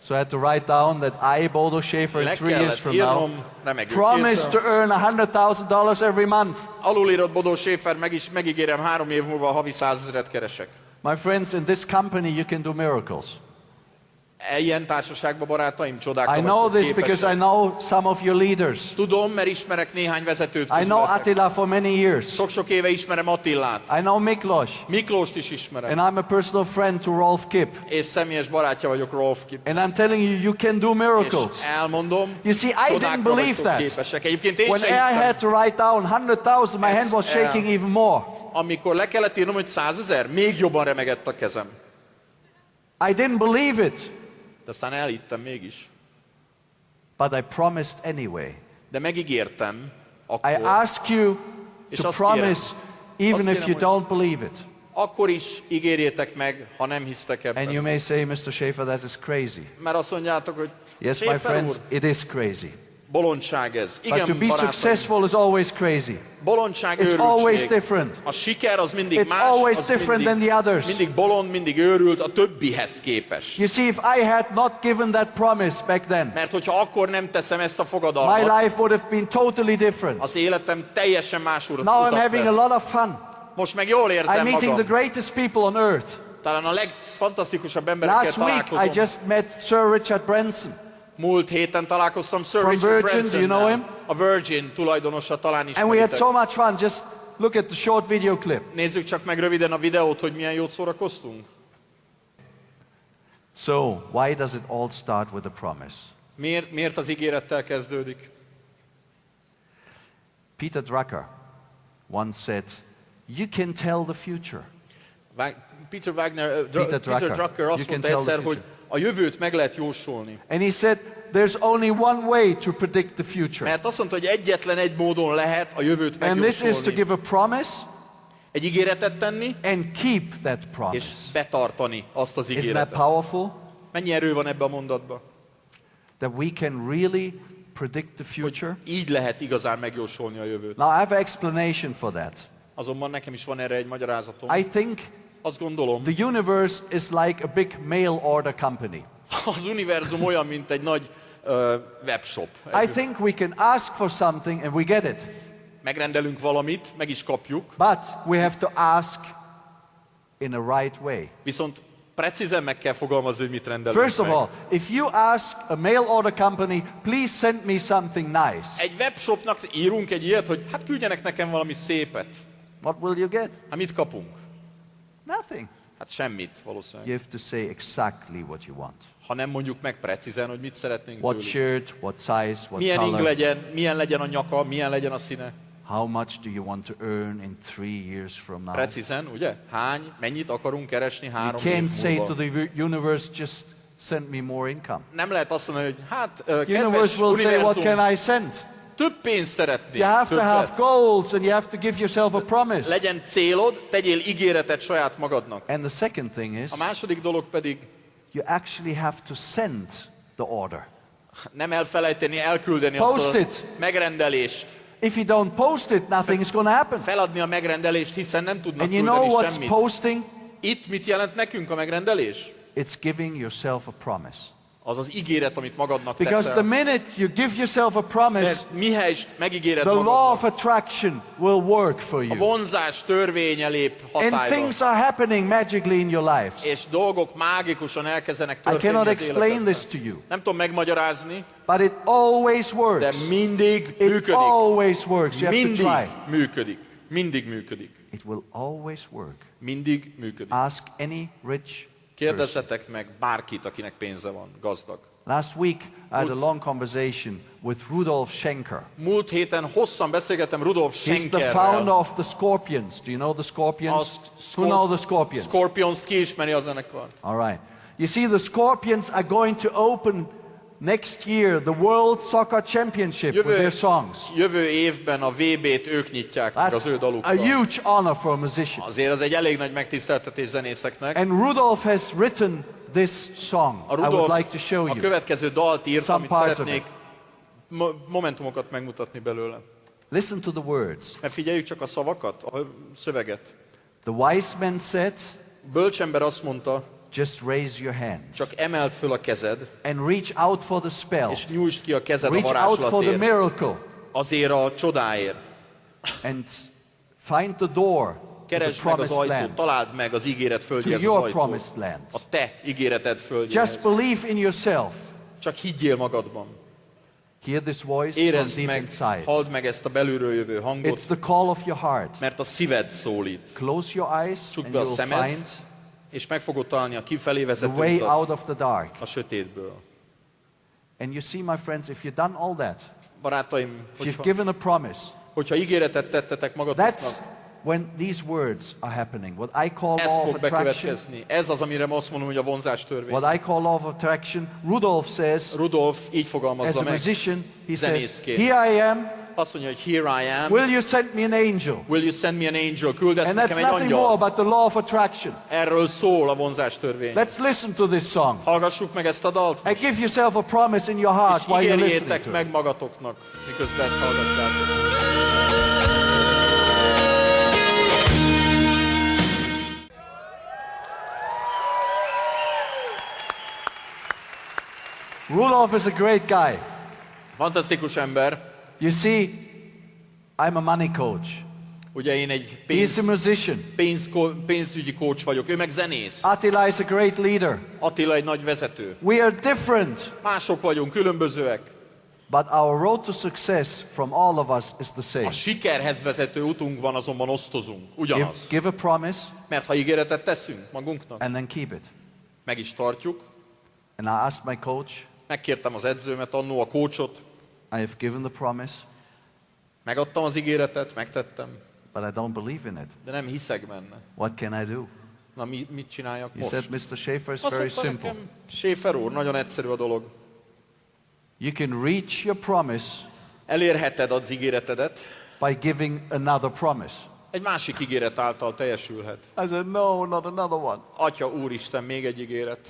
So I had to write down that I, Bodo Schäfer, in Le 3 years kellett from now, írnom, remegő promise to kézzel. earn $100,000 every month. Alulírott Bodo Schäfer, megígérem, 3 év múlva havi 100 000-et keresek. My friends, in this company you can do miracles. Ilyen társaságban, barátaim, csodákra I know vagytok this because képesek. I know some of your leaders. Tudom, mert ismerek néhány vezetőt I know közületek. Attila for many years. Sok-sok éve ismerem Attilát. I know Miklos. Miklóst is ismerem. And I'm a personal friend to Rolf Kipp. És személyes barátja vagyok Rolf Kipp. And I'm telling you, you can do miracles. És elmondom, You see, I didn't csodákra believe vagytok that. képesek. Egyébként én When sem I hittem. had to write down 100,000, my Yes, hand was shaking even more. Amikor le kellett írnom, hogy 100 000, még jobban remegett a kezem. I didn't believe it, De aztán elhittem mégis. but I promised anyway. De megígértem akkor, I ask you És to azt promise even Azt if kérem, you hogy- don't believe it. akkor is ígérjétek meg, ha nem hisztek And you ebben. may say, Mr. Schäfer, that is crazy. Mert azt mondjátok, hogy Yes, my Schäfer friends, úr, it is crazy. bolondság ez. But to Igen, be barátaim, successful is always crazy. bolondság, It's always őrültség. different. A siker az mindig It's más, always az different mindig, than the others. mindig bolond, mindig őrült a többihez képest. You see, if I had not given that promise back then, Mert hogyha akkor nem teszem ezt a my fogadalmat, life would have been totally different. az életem teljesen más Now I'm utat having a vesz. lot of fun. Most meg jól I'm érzem meeting the magam. greatest people on earth. Talán a legfantasztikusabb emberekkel Last week, I találkozom. just met Sir Richard Branson. Múlt héten találkoztam Sir From Richard Virgin, do you know Bransonnal. him? A Virgin tulajdonosa, talán And we had ismeritek. so much fun. Just look at the short video clip. Nézzük csak meg röviden a videót, hogy milyen jót szórakoztunk. So, why does it all start with a promise? Miért az ígérettel kezdődik? Peter Drucker once said, "You can tell the future." Peter Drucker. Drucker You azt can mondta tell the egyszer, hogy future. a jövőt meg lehet jósolni. And he said, "There's only one way to predict the future." Mert azt mondta, hogy egyetlen egy módon lehet a jövőt And this is to megjósolni. give a promise Egy ígéretet tenni, and keep that és promise. betartani azt az Isn't that ígéretet. powerful? Mennyi erő van ebben a mondatban? That we can really predict the future? Így lehet igazán megjósolni a jövőt. Now I have an explanation for that. Azonban nekem is van erre egy magyarázatom. I think Azt gondolom, the universe is like a big mail order company. az univerzum olyan, mint egy nagy webshop. I think we can ask for something and we get it. Megrendelünk valamit, meg is kapjuk, But we have to ask in a right way. viszont precízen meg kell fogalmazni, hogy mit rendelünk First of meg. all, if you ask a mail order company, please send me something nice, Egy webshopnak írunk egy ilyet, hogy hát küldjenek nekem valami szépet. what will you get? Hát mit kapunk? Nothing. Hát semmit valószínűleg. You have to say exactly what you want. Ha nem mondjuk meg precízen, hogy mit szeretnénk What tőlük. shirt, what size, what Milyen ing color. legyen, milyen legyen a nyaka, milyen legyen a színe. How much do you want to earn in 3 years from now? Precízen, ugye? Mennyit akarunk keresni You 3 can't év say múlva? to the universe, just send me more income. Nem lehet azt mondani, hogy hát, The kedves universe will say, what univerzum, can I send? több pénzt szeretnék. You have to have többet. goals and you have to give yourself a promise. Legyen célod, tegyél ígéretet saját magadnak. And the second thing is, A második dolog pedig you actually have to send the order. nem elfelejteni, elküldeni Post azt a it. megrendelést. If you don't post it, nothing is going to happen. Feladni a megrendelést, hiszen nem tudnak And you know küldeni what's semmit. posting? Itt mit jelent nekünk a megrendelés? It's giving yourself a promise. Az az ígéret, amit magadnak Because the teszel. minute you give yourself a promise, Mert mihelyest megígéred the law magadnak, of attraction will work for a you. vonzás törvénye lép And hatályba. things are happening magically in your lives. És dolgok mágikusan elkezdenek I történni cannot az explain életedben. this to you, Nem tudom megmagyarázni, but it always de works. mindig It működik. always works. You have to Mindig try. működik. Mindig működik. It will always work. Mindig működik. Ask any rich person. Kérdezzetek meg bárkit, akinek pénze van, gazdag. Last week, I had a long conversation with Rudolf Schenker. Múlt héten hosszan beszélgettem Rudolf He's the founder Schenkerrel. of the Scorpions. Do you know the Scorpions? Who know the Scorpions? Scorpions ki ismeri a zenekart? All right. You see, the Scorpions are going to open next year the World Soccer Championship with their songs. Jövő évben a VB-t ők nyitják meg That's az ő a dalukkal. huge honor for a musician. Azért az egy elég nagy megtiszteltetés zenészeknek. And Rudolf has written this song. A I would Rudolf like to show a you. következő dalt írt, Some amit parts of szeretnék momentumokat megmutatni belőle. Listen to the words. Mert figyeljük csak a szavakat, a szöveget. The wise man said, Bölcsember azt mondta, just raise your hand csak emeld föl a kezed, and reach out for the spell. és nyújtsd ki a kezed a Reach out for the varázslatért, miracle azért a csodáért. and find the door to the Keresd meg az promised ajtót, land, találd meg az ígéret to földjéhez az your ajtót. promised land. A te ígéreted földjéhez. Just believe in yourself. Csak higgyél magadban. Hear this voice from Érezd deep meg, inside. halld meg ezt a belülről jövő It's hangot, the call of your heart. mert a szíved szólít. Close your eyes Csukd and be a you'll szemed, find és meg fogod találni a kifelé the vezető way utat out of the dark. a sötétből. And you see, my friends, if you've done all that, Barátaim, if you've given a promise, hogyha ígéretet tettetek magatoknak, that's when these words are happening. What I call ez law of fog attraction. bekövetkezni. Ez az, amire azt mondom, hogy a vonzás törvény. What I call law of attraction. Rudolf says, Rudolf így as fogalmazza a meg. musician, he says, zenészként. here I am, Azt mondja, hogy here I am. will you send me an angel? Will you send me an angel? Küldesz And nekem that's egy nothing more angyalt. but the law of attraction. Erről szól a vonzás törvény. Let's listen to this song. Hallgassuk meg ezt a dalt, And give yourself a promise in your heart és while you're listening ígérjétek to meg it. magatoknak, miközben ezt hallgatjátok. Rudolf is a great guy. Fantasztikus ember. You see, I'm a money coach. Ugye én egy He's a musician. pénzügyi coach vagyok, ő meg zenész. Attila is a great leader. Attila egy nagy vezető. We are different, Mások vagyunk, különbözőek. but our road to success from all of us is the same. A sikerhez vezető utunkban azonban osztozunk. Ugyanaz. Give a promise Mert ha ígéretet teszünk magunknak, and then keep it. meg is tartjuk. And I asked my coach, Megkértem az edzőmet, annó a coachot, I have given the promise. Megadtam az ígéretet, megtettem, but I don't believe in it. de nem hiszek benne. What can I do? Na, mit csináljak He most? said, Mr. Schäfer, it's Azt very mondta simple. nekem, Schäfer úr, nagyon egyszerű a dolog. You can reach your promise Elérheted az ígéretedet, by giving another promise. egy másik ígéret által teljesülhet. I said, no, not another one. Atya, Úristen, még egy ígéret.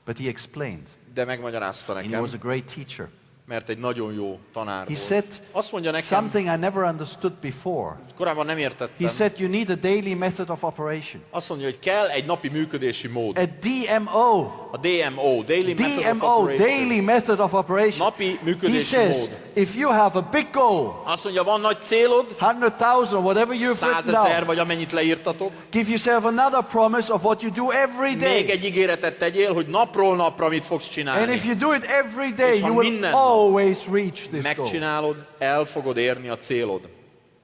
But he explained, De megmagyarázta and he nekem, was a great teacher. mert egy nagyon jó tanár He volt. said Azt mondja nekem, something I never understood before. korábban nem He értettem. said you need a daily method of operation. Azt mondja, hogy kell egy napi működési mód. A DMO. A DMO, Daily Method of DMO, Operation. daily method of operation. Napi He működési says, mód. if you have a big goal, Azt mondja, van nagy célod, 100,000 or whatever you've 100 written 000 down, vagy amennyit leírtatok, give yourself another promise of what you do every még day. egy ígéretet tegyél, hogy napról napra mit fogsz And csinálni. if you do it every day, És ha you will minden nap always reach this goal. megcsinálod, el fogod érni a célod.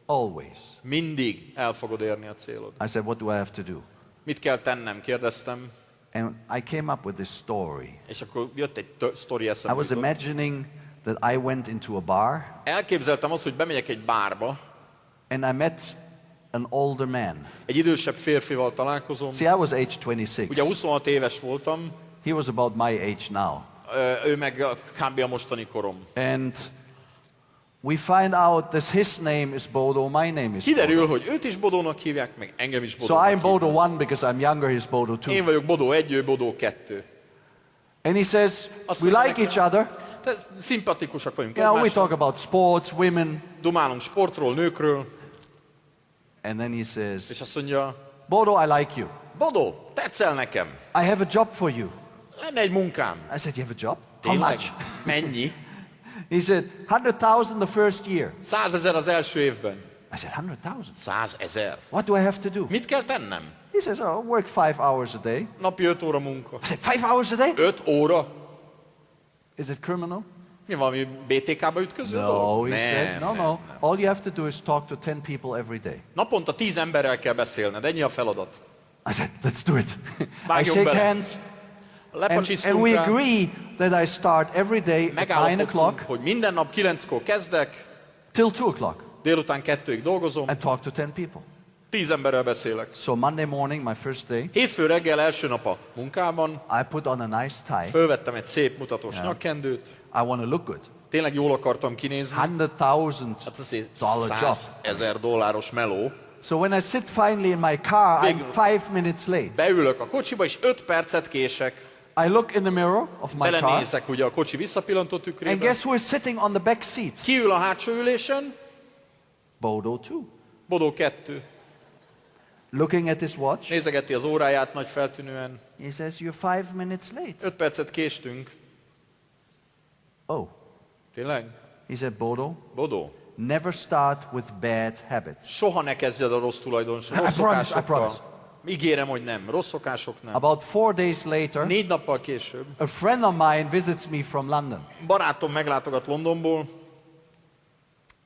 Always. Mindig el fogod érni a célod. I said, what do I have to do? Mit kell tennem? Kérdeztem. And I came up with this story. És akkor jött egy sztori I eszembe. was imagining that I went into a bar Elképzeltem azt, hogy bemegyek egy bárba, and I met an older man. egy idősebb férfival találkozom. See, I was age 26. Ugye 26 éves voltam, He was about my age now. ő meg kb. A mostani korom. And we find out that his name is Bodo, my name is Kiderül, Bodo. hogy őt is Bodónak hívják, meg engem is So Bodónak I'm Bodo hívnak. 1 because I'm younger, he's Bodo 2. Én vagyok Bodó 1, ő Bodó 2. And he says, Azt we mondja like nekem, each other. De szimpatikusak vagyunk You know, we egymással. talk about sports, women. Dumálunk sportról, nőkről, And then he says, és azt mondja, Bodo, I like you. Bodó, tetszel nekem, I have a job for you. lenne egy munkám. I said, you have a job? How Tényleg? much? Mennyi? He said, 100,000 the first year. 100 000 az első évben. I said, 100,000? 100 000. What do I have to do? Mit kell tennem? He says, oh, work 5 hours a day. Napi 5 óra munka. I said, 5 hours a day? 5 óra? Is it criminal? Mi valami BTK-ba ütköző No, dolog? he said, no, nem, no. nem. All you have to do is talk to 10 people every day. Naponta 10 emberrel kell beszélned, ennyi a feladat. I said, let's do it. I Vágjunk shake bele. hands, and Lepacsisztunk we rá, agree that I start every day at 9 megállapodtunk, o'clock hogy minden nap 9-kor kezdek, till 2 o'clock délután 2-ig dolgozom, and talk to 10 people. 10 emberrel beszélek. So Monday morning, my first day, Hétfő reggel első nap a munkában, I put on a nice tie. fölvettem egy szép mutatós nyakkendőt, I want to look good. tényleg jól akartam kinézni, 100,000 hát ez egy dollar job. 100 000 dolláros meló. So when I sit finally in my car, I'm 5 minutes late. Beülök a kocsiba, és 5 percet kések. I look in the mirror of my car, Belenézek ugye a kocsi visszapillantó and tükrébe. guess who is sitting on the back seat? Ki ül a hátsó ülésen? Bodo 2. Bodó 2. Looking at his watch, Nézegeti az óráját nagy feltűnően. he says, you're 5 minutes late. 5 percet késtünk. Oh, Tényleg? he said, Bodo, Bodó, never start with bad habits. soha ne kezdjed a rossz tulajdonságokkal. Rossz I promise, I szokásokkal. promise. Ígérem, hogy nem. Rossz szokások nem. About 4 days later, 4 nappal később a friend of mine visits me from London, barátom meglátogat Londonból.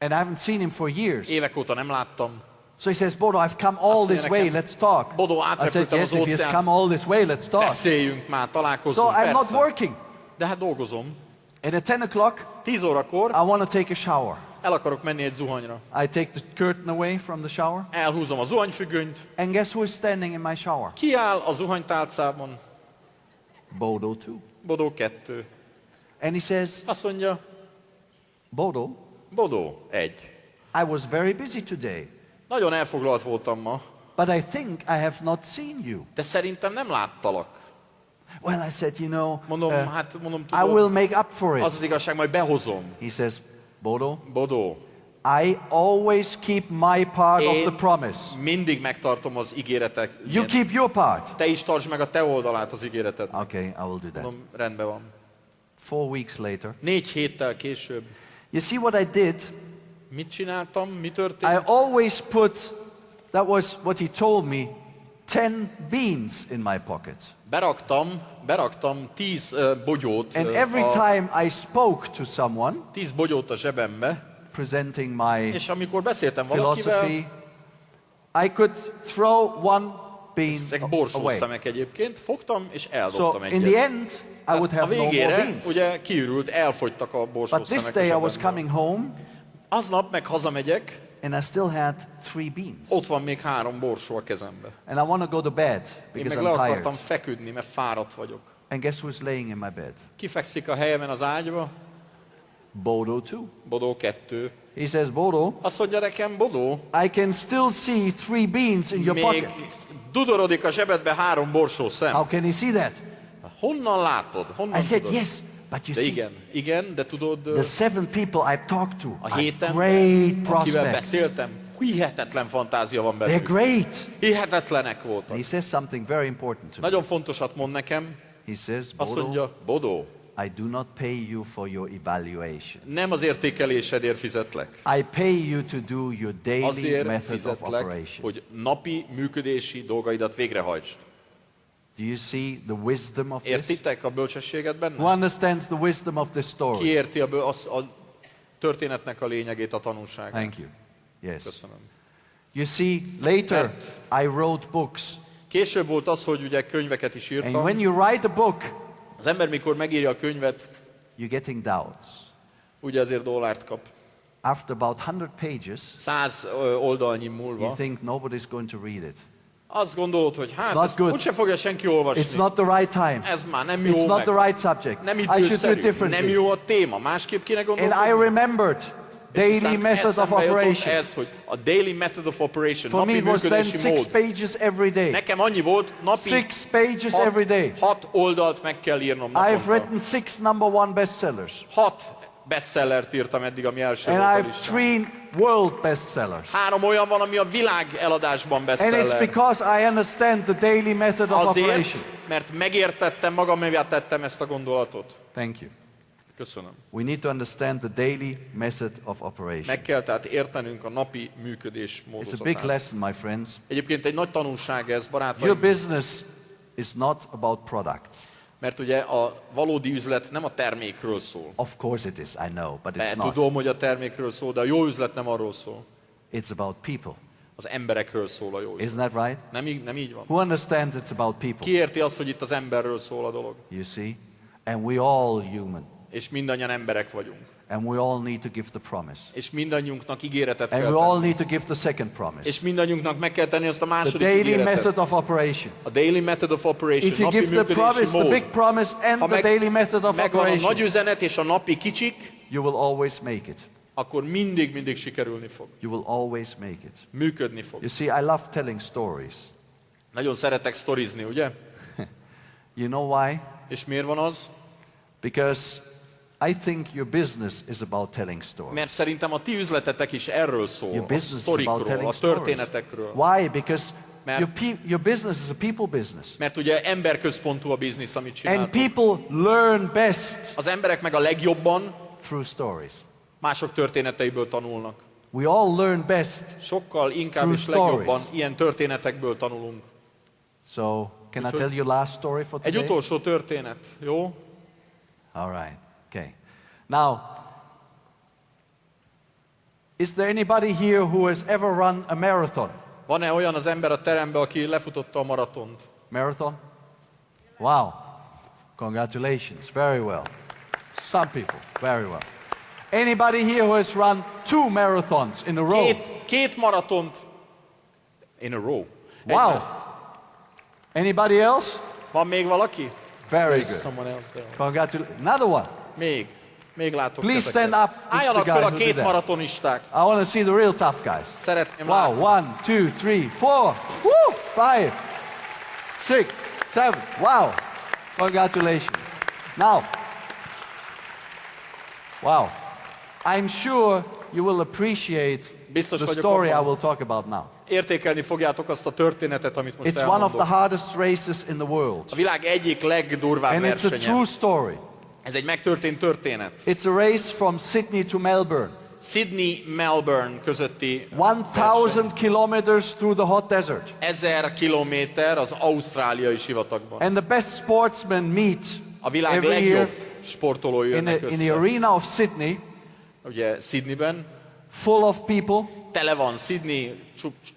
and I haven't seen him for years. Évek óta nem láttam. So he says, Bodo, I've come all mondja this way, nekem, let's talk. Bodo, I said, átrepültem yes, az if he has óceánt. come all this way, let's talk. Beszéljünk már, So találkozzunk, I'm not persze. working. De hát dolgozom. And at 10 o'clock, 10 órakor I want to take a shower. el akarok menni egy zuhanyra. I take the curtain away from the shower, Elhúzom a zuhanyfüggönyt. and guess who is standing in my shower? Ki áll a zuhanytálcában? Bodo 2. Bodó 2. And he says, Azt mondja, Bodo, Bodó 1. I was very busy today, Nagyon elfoglalt voltam ma, but I think I have not seen you. de szerintem nem láttalak. Well, I said, you know, Mondom, I tudod, will make up for az it. az igazság, majd behozom. He says, Bodo, Bodó, I always keep my part of Én- the promise. mindig megtartom az ígéretek. You keep your part. Te is tartsd meg a te oldalát az ígéreted. Okay, I will do that. Mondom, rendben van. 4 weeks later. 4 héttel később. You see what I did? Mit csináltam? Mi I történt? always put, that was what he told me, 10 beans in my pocket. Beraktam 10 bogyót, And every time I spoke to someone, 10 bogyót a zsebembe, presenting my és amikor beszéltem valakivel, philosophy, I could throw one bean ezek borsó away. szemek egyébként, fogtam és So eldobtam in egyet. the end, I would A have no more végére beans. ugye kiürült, elfogytak a borsó But this szemek day I a was zsebemből. coming home, Aznap meg hazamegyek, and I still had 3 beans. ott van még 3 borsó a kezembe. And I want to go to bed Én because meg le I'm tired. akartam feküdni, mert fáradt vagyok. And guess who's laying in my bed? Kifekszik a helyemen az ágyba? Bodo 2. Bodó 2. He says, Bodo, Azt mondja nekem, Bodó, I can still see 3 beans in your még pocket. dudorodik a zsebedbe 3 borsó szem. How can he see that? Honnan látod? Honnan I said, tudod? yes, but you De see, igen, de tudod, the 7 people I've talked to a are 7 great akivel prospects. beszéltem, hihetetlen fantázia van They're bennük. great. Hihetetlenek voltak. He says something very important to me. Nagyon fontosat mond nekem, He says, azt Bodo, mondja, Bodó, I do not pay you for your evaluation. nem az értékelésedért fizetlek. I pay you to do your daily Azért method of fizetlek, operation. hogy napi működési dolgaidat végrehajtsd. Do you see the wisdom of this? Értitek a bölcsességet Who benne? understands the wisdom of this Ki story? érti a történetnek a lényegét, a tanulságát? Thank you. Yes. Köszönöm. You see, later I wrote books. Később volt az, hogy ugye könyveket is And írtam. when you write a book, Az ember, mikor megírja a könyvet, you're getting doubts. ugye azért dollárt kap. After about 100 pages, 100 oldalnyi you múlva. think nobody's going to read it. Azt gondolod, hogy hát not ezt good. úgyse fogja senki olvasni. It's not the right time. Ez már nem jó It's not meg. the right subject. Nem I should do it időszerű, nem differently. jó a téma. Másképp kéne And gondolkodni. I remembered daily method of eszembe jutott operation. ez, hogy a daily method of operation, For me, napi it was then működési 6 mód. pages every day. Nekem annyi volt, napi 6 pages every day. 6 oldalt meg kell írnom I've naponta. written 6 number 1 bestsellers. 6 bestsellert írtam eddig, ami első And volt a I have listán. 3 world bestsellers. 3 olyan van, ami a világ eladásban And it's bestseller. because I understand the daily method of Azért, operation. mert megértettem, magamévá tettem ezt a gondolatot. Thank you. Köszönöm. We need to understand the daily method of operation. Meg kell tehát értenünk a napi működés It's a big módozatát. lesson, my friends. Egyébként egy nagy tanulság ez, Your barátaim, business is not about products. mert ugye a valódi üzlet nem a termékről szól. Of course it is, I know, but it's De not. tudom, hogy a termékről szól, de a jó üzlet nem arról szól. It's about people. Az emberekről szól a jó üzlet. Isn't that right? Nem így van. Who understands it's about people? Ki érti azt, hogy itt az emberről szól a dolog? You see? And we all human. És mindannyian emberek vagyunk. And we all need to give the promise. És mindannyiunknak ígéretet And kell we all tenni. need to give the second promise. És mindannyiunknak meg kell tenni azt a The második daily ígéretet. method of operation. A daily method of operation, If you napi give the működési promise, the mód. big promise and Ha the daily method of megvan a nagy operation, üzenet és a napi kicsik, you will always make it. akkor mindig sikerülni fog. You will always make it. Működni fog. You see, I love telling stories. Nagyon szeretek sztorizni, ugye? You know why? És miért van az? Because I think your business is about telling stories. Mert szerintem a ti üzletetek is erről szól. Your A business is about sztorikról, telling a stories. történetekről. Why? Because Mert- your business is a people business. Mert ugye emberközpontú a biznisz, amit And csinálunk. people learn best Az emberek meg a legjobban through stories. mások történeteiből tanulnak. We all learn best. Sokkal inkább Through és legjobban stories. ilyen történetekből tanulunk. So, can I Úgyhogy- tell you last story for Egy today? utolsó történet, jó? All right. Okay. Now, is there anybody here who has ever run a marathon? Van-e olyan az ember a teremben, aki lefutotta a maratont? Marathon? Wow. Congratulations. Very well. Some people. Very well. Anybody here who has run 2 marathons in a row? Két maratont in a row. Wow. Anybody else? Van még valaki? Very There's good. someone else there. Congratulations. Another one. Még látok Please kezeket. stand up, the Álljanak guys fel a who did két that. maratonisták. I want to see the real tough guys. Szeretném Wow. látni. 1, 2, 3, 4. Woo! 5, 6, 7. Wow. Congratulations. Now, wow. I'm sure you will appreciate Biztos the vagyok story I abban. will talk about now. Értékelni fogjátok azt a történetet, amit most It's one of the elmondok. hardest races in the world. A világ egyik legdurvább And it's a versenye. true story. Ez egy megtörtént történet. It's a race from Sydney to Melbourne. Sydney-Melbourne közötti 1,000 kilometers through the hot desert. 1000 kilométer az ausztráliai sivatagban. And the best sportsmen meet A világ every legjobb year sportolói in jönnek the össze. arena of Sydney, Ugye Sydneyben full of people, tele van Sydney,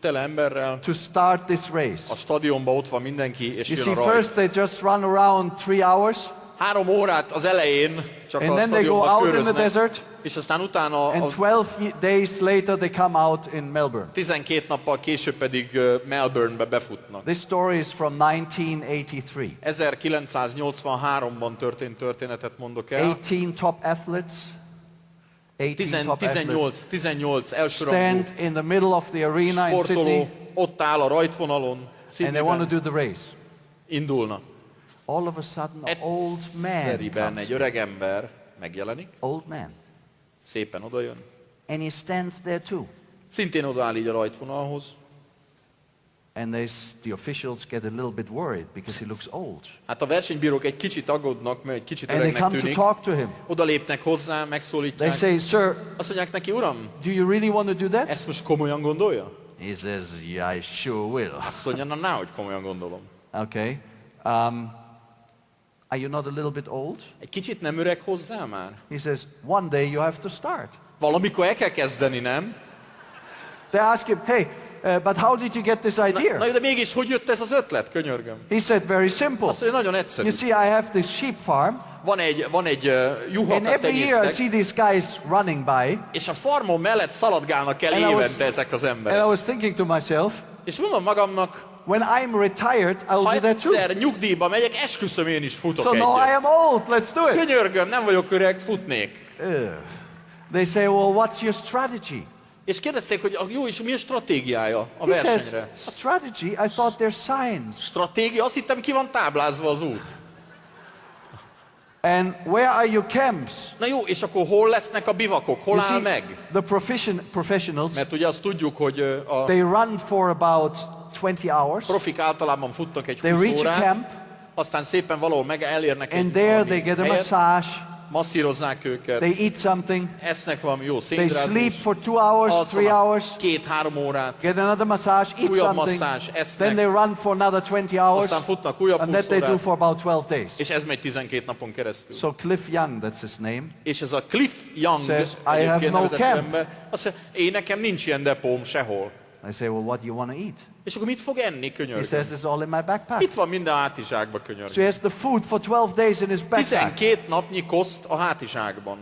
tele emberrel. to start this race. A stadionban ott van mindenki, és You jön see, a rajt. first they just run around 3 hours, 3 órát az elején csak And a then they go stadionban out in the köröznek, desert. és aztán utána And 12 days later they come out in Melbourne. 12 nappal később pedig Melbournebe befutnak. This story is from 1983. 1983-ban történt történetet mondok el. 18 top athletes. 18 top athletes 18 elsőrangú stand in the middle of the arena in sportoló Sydney, ott áll a rajtvonalon, and they want to Sydneyben do the race. indulna. All of a sudden, an old man Egyszeriben comes. egy öreg ember megjelenik, Old man. szépen odajön. And he stands there too. Szintén odaáll így a rajtvonalhoz. And the officials get a little bit worried because he looks old. Hát a versenybírók egy kicsit aggódnak, mert egy kicsit And they öregnek come to tűnik. talk to him. Oda lépnek hozzá, They megszólítják. say, "Sir, Azt mondják neki, uram, do you really want to do that?" ezt most komolyan gondolja? He says, "Yeah, I sure will." Azt mondja, na hogy komolyan gondolom. Okay. Are you not a little bit old? Egy kicsit nem öreg hozzá már? He says, "One day you have to start." Valamikor el kell kezdeni, nem? They ask him, "Hey, but how did you get this idea?" Na jó, de mégis hogy jött ez az ötlet, könyörgöm? He said, "Very simple. Azt mondja, nagyon egyszerű. You see, I have this sheep farm, Van egy juhokat and every year I tenyésztek, see these guys running by, és a farmon mellett szaladgálnak el And I was- évente ezek az and I emberek. was thinking to myself, És mondom magamnak, when I'm retired, I'll ha do that too. egyszer nyugdíjba megyek, esküszöm én is futok So now I egyet. am old. Let's do it." Könyörgöm, nem vagyok öreg, futnék. They say, "Well, what's your strategy?" És kérdezték, hogy jó, és mi a stratégiája a He says, versenyre? "Strategy? I thought there's signs." Stratégia? Azt hittem, ki van táblázva az út. And where are your camps? Na jó, és akkor hol lesznek a bivakok? Hol You áll see, meg? the professionals, Mert ugye azt tudjuk, hogy a they run for about 20 hours. profik általában futnak egy They 20 reach a órát, camp, aztán szépen valahol elérnek and egy there valami they get a helyet, massage. masszírozzák őket, They eat something. esznek valami jó They sleep szénhidrátus, for 2 hours, 3 hours. 2-3 órát, Get another massage, eat újabb something. masszázs, Then esznek, they run for another 20 hours. aztán futnak újabb And 20 that they do órát, for about 12 days. és ez megy 12 napon keresztül. So Cliff Young, that's his name, És ez a Cliff Young Says, I have egyébként no nevezetű camp. ember, azt mondja, én nekem nincs ilyen depóm sehol. I say, "Well, what do you want to eat?" És akkor mit fog enni, He könyörgöm? says, "It's all in my backpack." Itt van minden a hátizsákba, So he könyörgöm. has the food for 12 days in his backpack. 12 napnyi koszt a hátizsákban.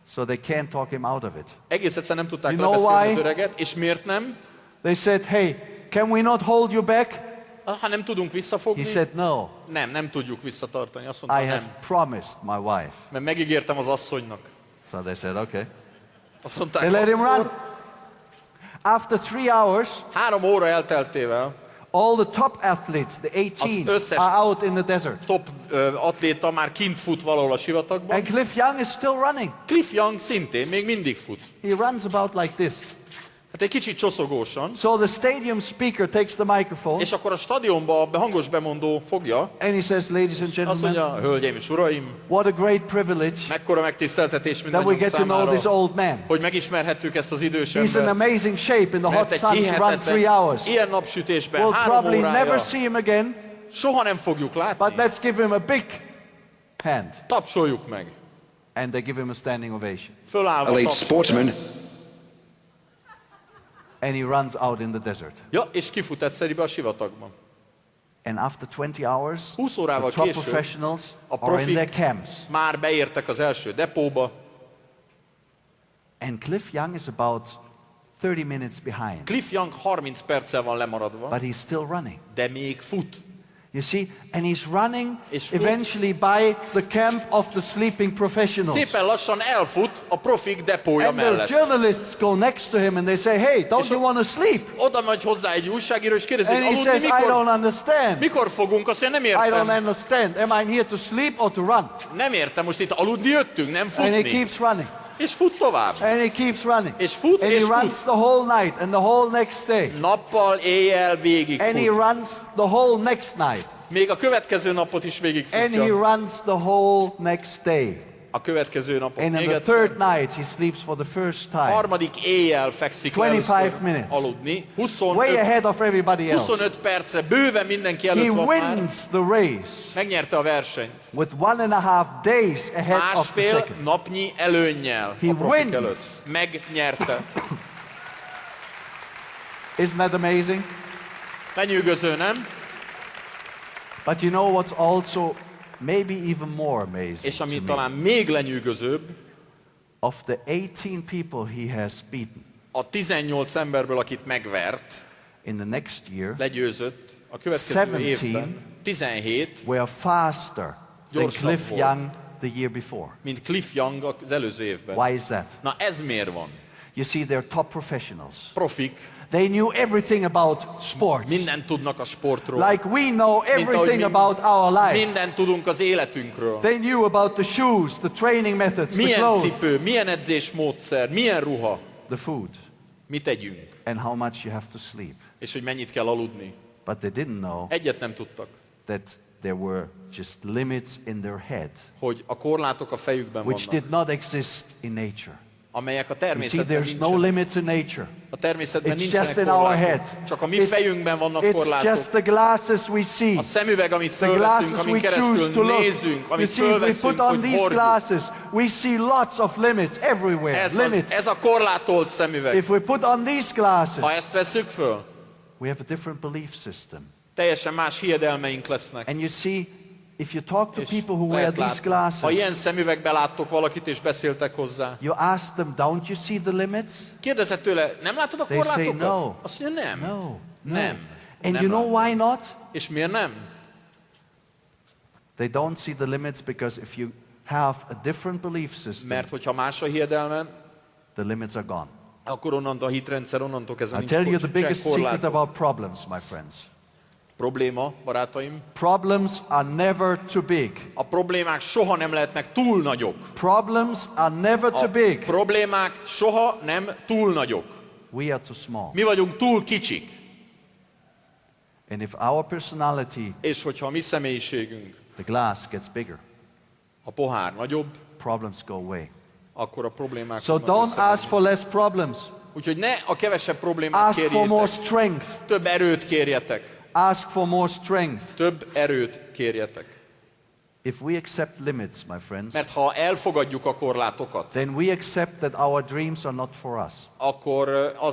So they can't talk him out of it. Egész egyszer nem tudták You know lebeszélni why? az öreget, és miért nem? They said, "Hey, can we not hold you back?" Ha nem tudunk visszafogni, He said, "No, nem tudjuk visszatartani. Azt I mondta, have nem. promised my wife." Mert megígértem az asszonynak. So they said, "Okay." Azt mondták, They let him akkor run. After 3 hours, 3 óra elteltével all the top athletes, the 18, Az összes- are out in the desert. top atléta már kint fut valahol a sivatagban. And Cliff Young is still running. Cliff Young szintén még mindig fut. He runs about like this. Hát egy kicsit csoszogósan. So the stadium speaker takes the microphone És akkor a stadionba a hangos bemondó fogja, and he says, "Ladies and azt gentlemen, mondja, hölgyeim és uraim, what a great privilege mekkora megtiszteltetés that we mindannyiunk get to know számára, this old man. hogy megismerhettük ezt az idős He's in embert. amazing shape in the hot Mert egy sun to run 3 hihetetlen, hours. ilyen napsütésben, We'll 3 probably never órája, see him again, soha nem fogjuk but látni. let's give him a big hand." Tapsoljuk meg. And they give him a standing ovation. Fölállva Elite tapsoljuk. sportsman. And he runs out in the desert. Ja, és kifut egyszerűen a sivatagban. And after 20 hours, 20 the órával top később professionals a are in their profik camps. már beértek az első depóba. And Cliff Young is about 30 minutes behind, Cliff Young 30 perccel van lemaradva, but he's still running. de még fut. You see, and he's running És fut. eventually by the camp of the sleeping professionals. Szépen lassan elfut a profik depója And the mellett. journalists go next to him and they say, "Hey, don't És you want to sleep?" Oda megy hozzá egy újságíró, és kérdezi, And hogy he aludni says, "I don't mikor? understand. Mikor fogunk? Azt mondja, nem I don't értem. understand. Am I here to sleep or to run?" Nem értem, most itt aludni jöttünk, nem And he futni. keeps running. És fut tovább. And he keeps running. És fut, And és he fut. runs the whole night and the whole next day. Nappal, éjjel végig And he fut. runs the whole next night. Még a következő napot is végig And he futja. runs the whole next day. A következő napot And on még the egyszer. third night he sleeps for the first time. Harmadik éjjel fekszik le 25 először minutes. aludni. Way 25, ahead of everybody else. 25 percre, bőven mindenki He előtt van már. wins the race Megnyerte a versenyt. with 1.5 days ahead of the Másfél second. napnyi előnnyel He a profik wins. előtt. Megnyerte. Isn't that amazing? Lenyűgöző, nem? But you know what's also maybe even more amazing És ami to me, talán még lenyűgözőbb, of the 18 people he has beaten, a 18 emberből, akit megvert, in the next year, legyőzött, a következő 17 évben 17 were faster than Gyorsabb Cliff volt. Young the year before. mint Cliff Young az előző évben. Why is that? Na ez miért van? You see, they're top professionals. Profik, They knew everything about sports. mindent tudnak a sportról. Like we know Mint ahogy everything about our life. mindent tudunk az életünkről. They knew about the shoes, the training methods, the Milyen clothes, cipő, milyen edzésmódszer, milyen ruha, the food, mit tegyünk, and how much you have to sleep. és hogy mennyit kell aludni. But they didn't know Egyet nem tudtak, that there were just limits in their head, hogy a korlátok a fejükben which vannak, did not exist in nature. amelyek a You see, természetben there's no nincsenek. limits in nature. A természetben It's nincsenek just in our korlátok. head. Csak a mi fejünkben vannak It's korlátok. just the glasses we see. A szemüveg, amit The fölveszünk, glasses amin we choose keresztül to look. nézünk, You amit see, if we fölveszünk, put on hogy these hordjuk. glasses, we see lots of limits everywhere. Limits. Ez a korlátolt szemüveg. If we put on these glasses, Ha ezt veszük föl, we have a different belief system. teljesen más hiedelmeink lesznek. And you see, if you talk to És people who wear lehet these látni. Ha glasses, ilyen szemüvegbe láttok valakit és beszéltek hozzá, you ask them, don't you see the limits? kérdezett tőle, nem látod a They say korlátokat? no. Azt mondja, nem. No. Nem. And Nem you know látom. why not? És miért nem? They don't see the limits because if you have a different belief system, Mert hogyha más a hiedelmen, the limits are gone. akkor onnantól a hitrendszer, onnantól kezdve I'll nincs tell you the nincsenek biggest secret korlátok. about problems, my friends. Probléma, barátaim, Problems are never too big. a problémák soha nem lehetnek túl nagyok. Problems are never A too big. problémák soha nem túl nagyok. We are too small. Mi vagyunk túl kicsik. And if our personality, És hogyha a mi személyiségünk, the glass gets bigger, a pohár nagyobb, problems go away. akkor a problémák So fognak don't összemenni. ask for less problems. Úgyhogy ne a kevesebb problémát Ask for more kérjétek, strength. több erőt kérjetek. Ask for more strength. Több erőt kérjetek. If we accept limits, my friends, Mert ha elfogadjuk a korlátokat, then we accept that our dreams are not for us. akkor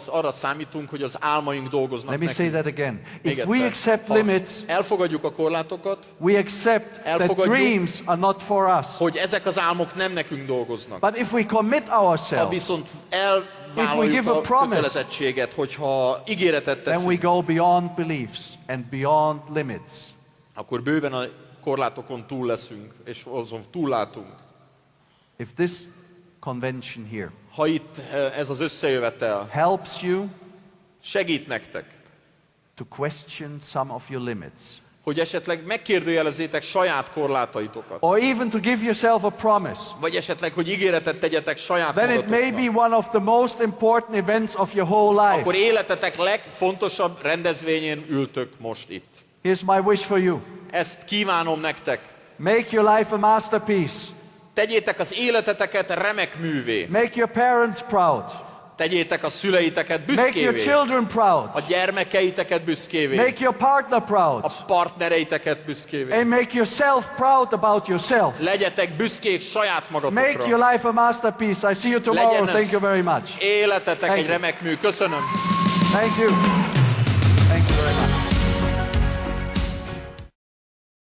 arra számítunk, hogy az álmaink dolgoznak Let me say nekünk. that again. Még If we egyszer. accept Ha limits, elfogadjuk a korlátokat, we accept that elfogadjuk, dreams are not for us. hogy ezek az álmok nem nekünk dolgoznak. But if we commit Ha ourselves, viszont If we elvállaljuk give a a promise, kötelezettséget, hogyha ígéretet then we teszünk, go beyond beliefs and beyond limits. akkor bőven a korlátokon túl leszünk, és azon túl látunk. If this convention here Ha itt ez az összejövetel helps you segít nektek, to question some of your limits, hogy esetleg megkérdőjelezzétek saját korlátaitokat, or even to give yourself a promise, vagy esetleg, hogy ígéretet tegyetek saját then it may be magatoknak, one of the most important events of your whole akkor life. életetek legfontosabb rendezvényén ültök most itt. Here's my wish for you. Ezt kívánom nektek. Make your life a masterpiece. Tegyétek az életeteket remek művé. Make your parents proud. Tegyétek a szüleiteket Make your büszkévé. children A proud. gyermekeiteket büszkévé. Make your partner proud. A partnereiteket büszkévé. And make yourself proud about yourself. Legyetek büszkék saját Make your magatokra. life a masterpiece. I see you tomorrow. Legyen Thank you ez very much. életetek Thank egy you. remek mű. Köszönöm. Thank you. Thank you very much.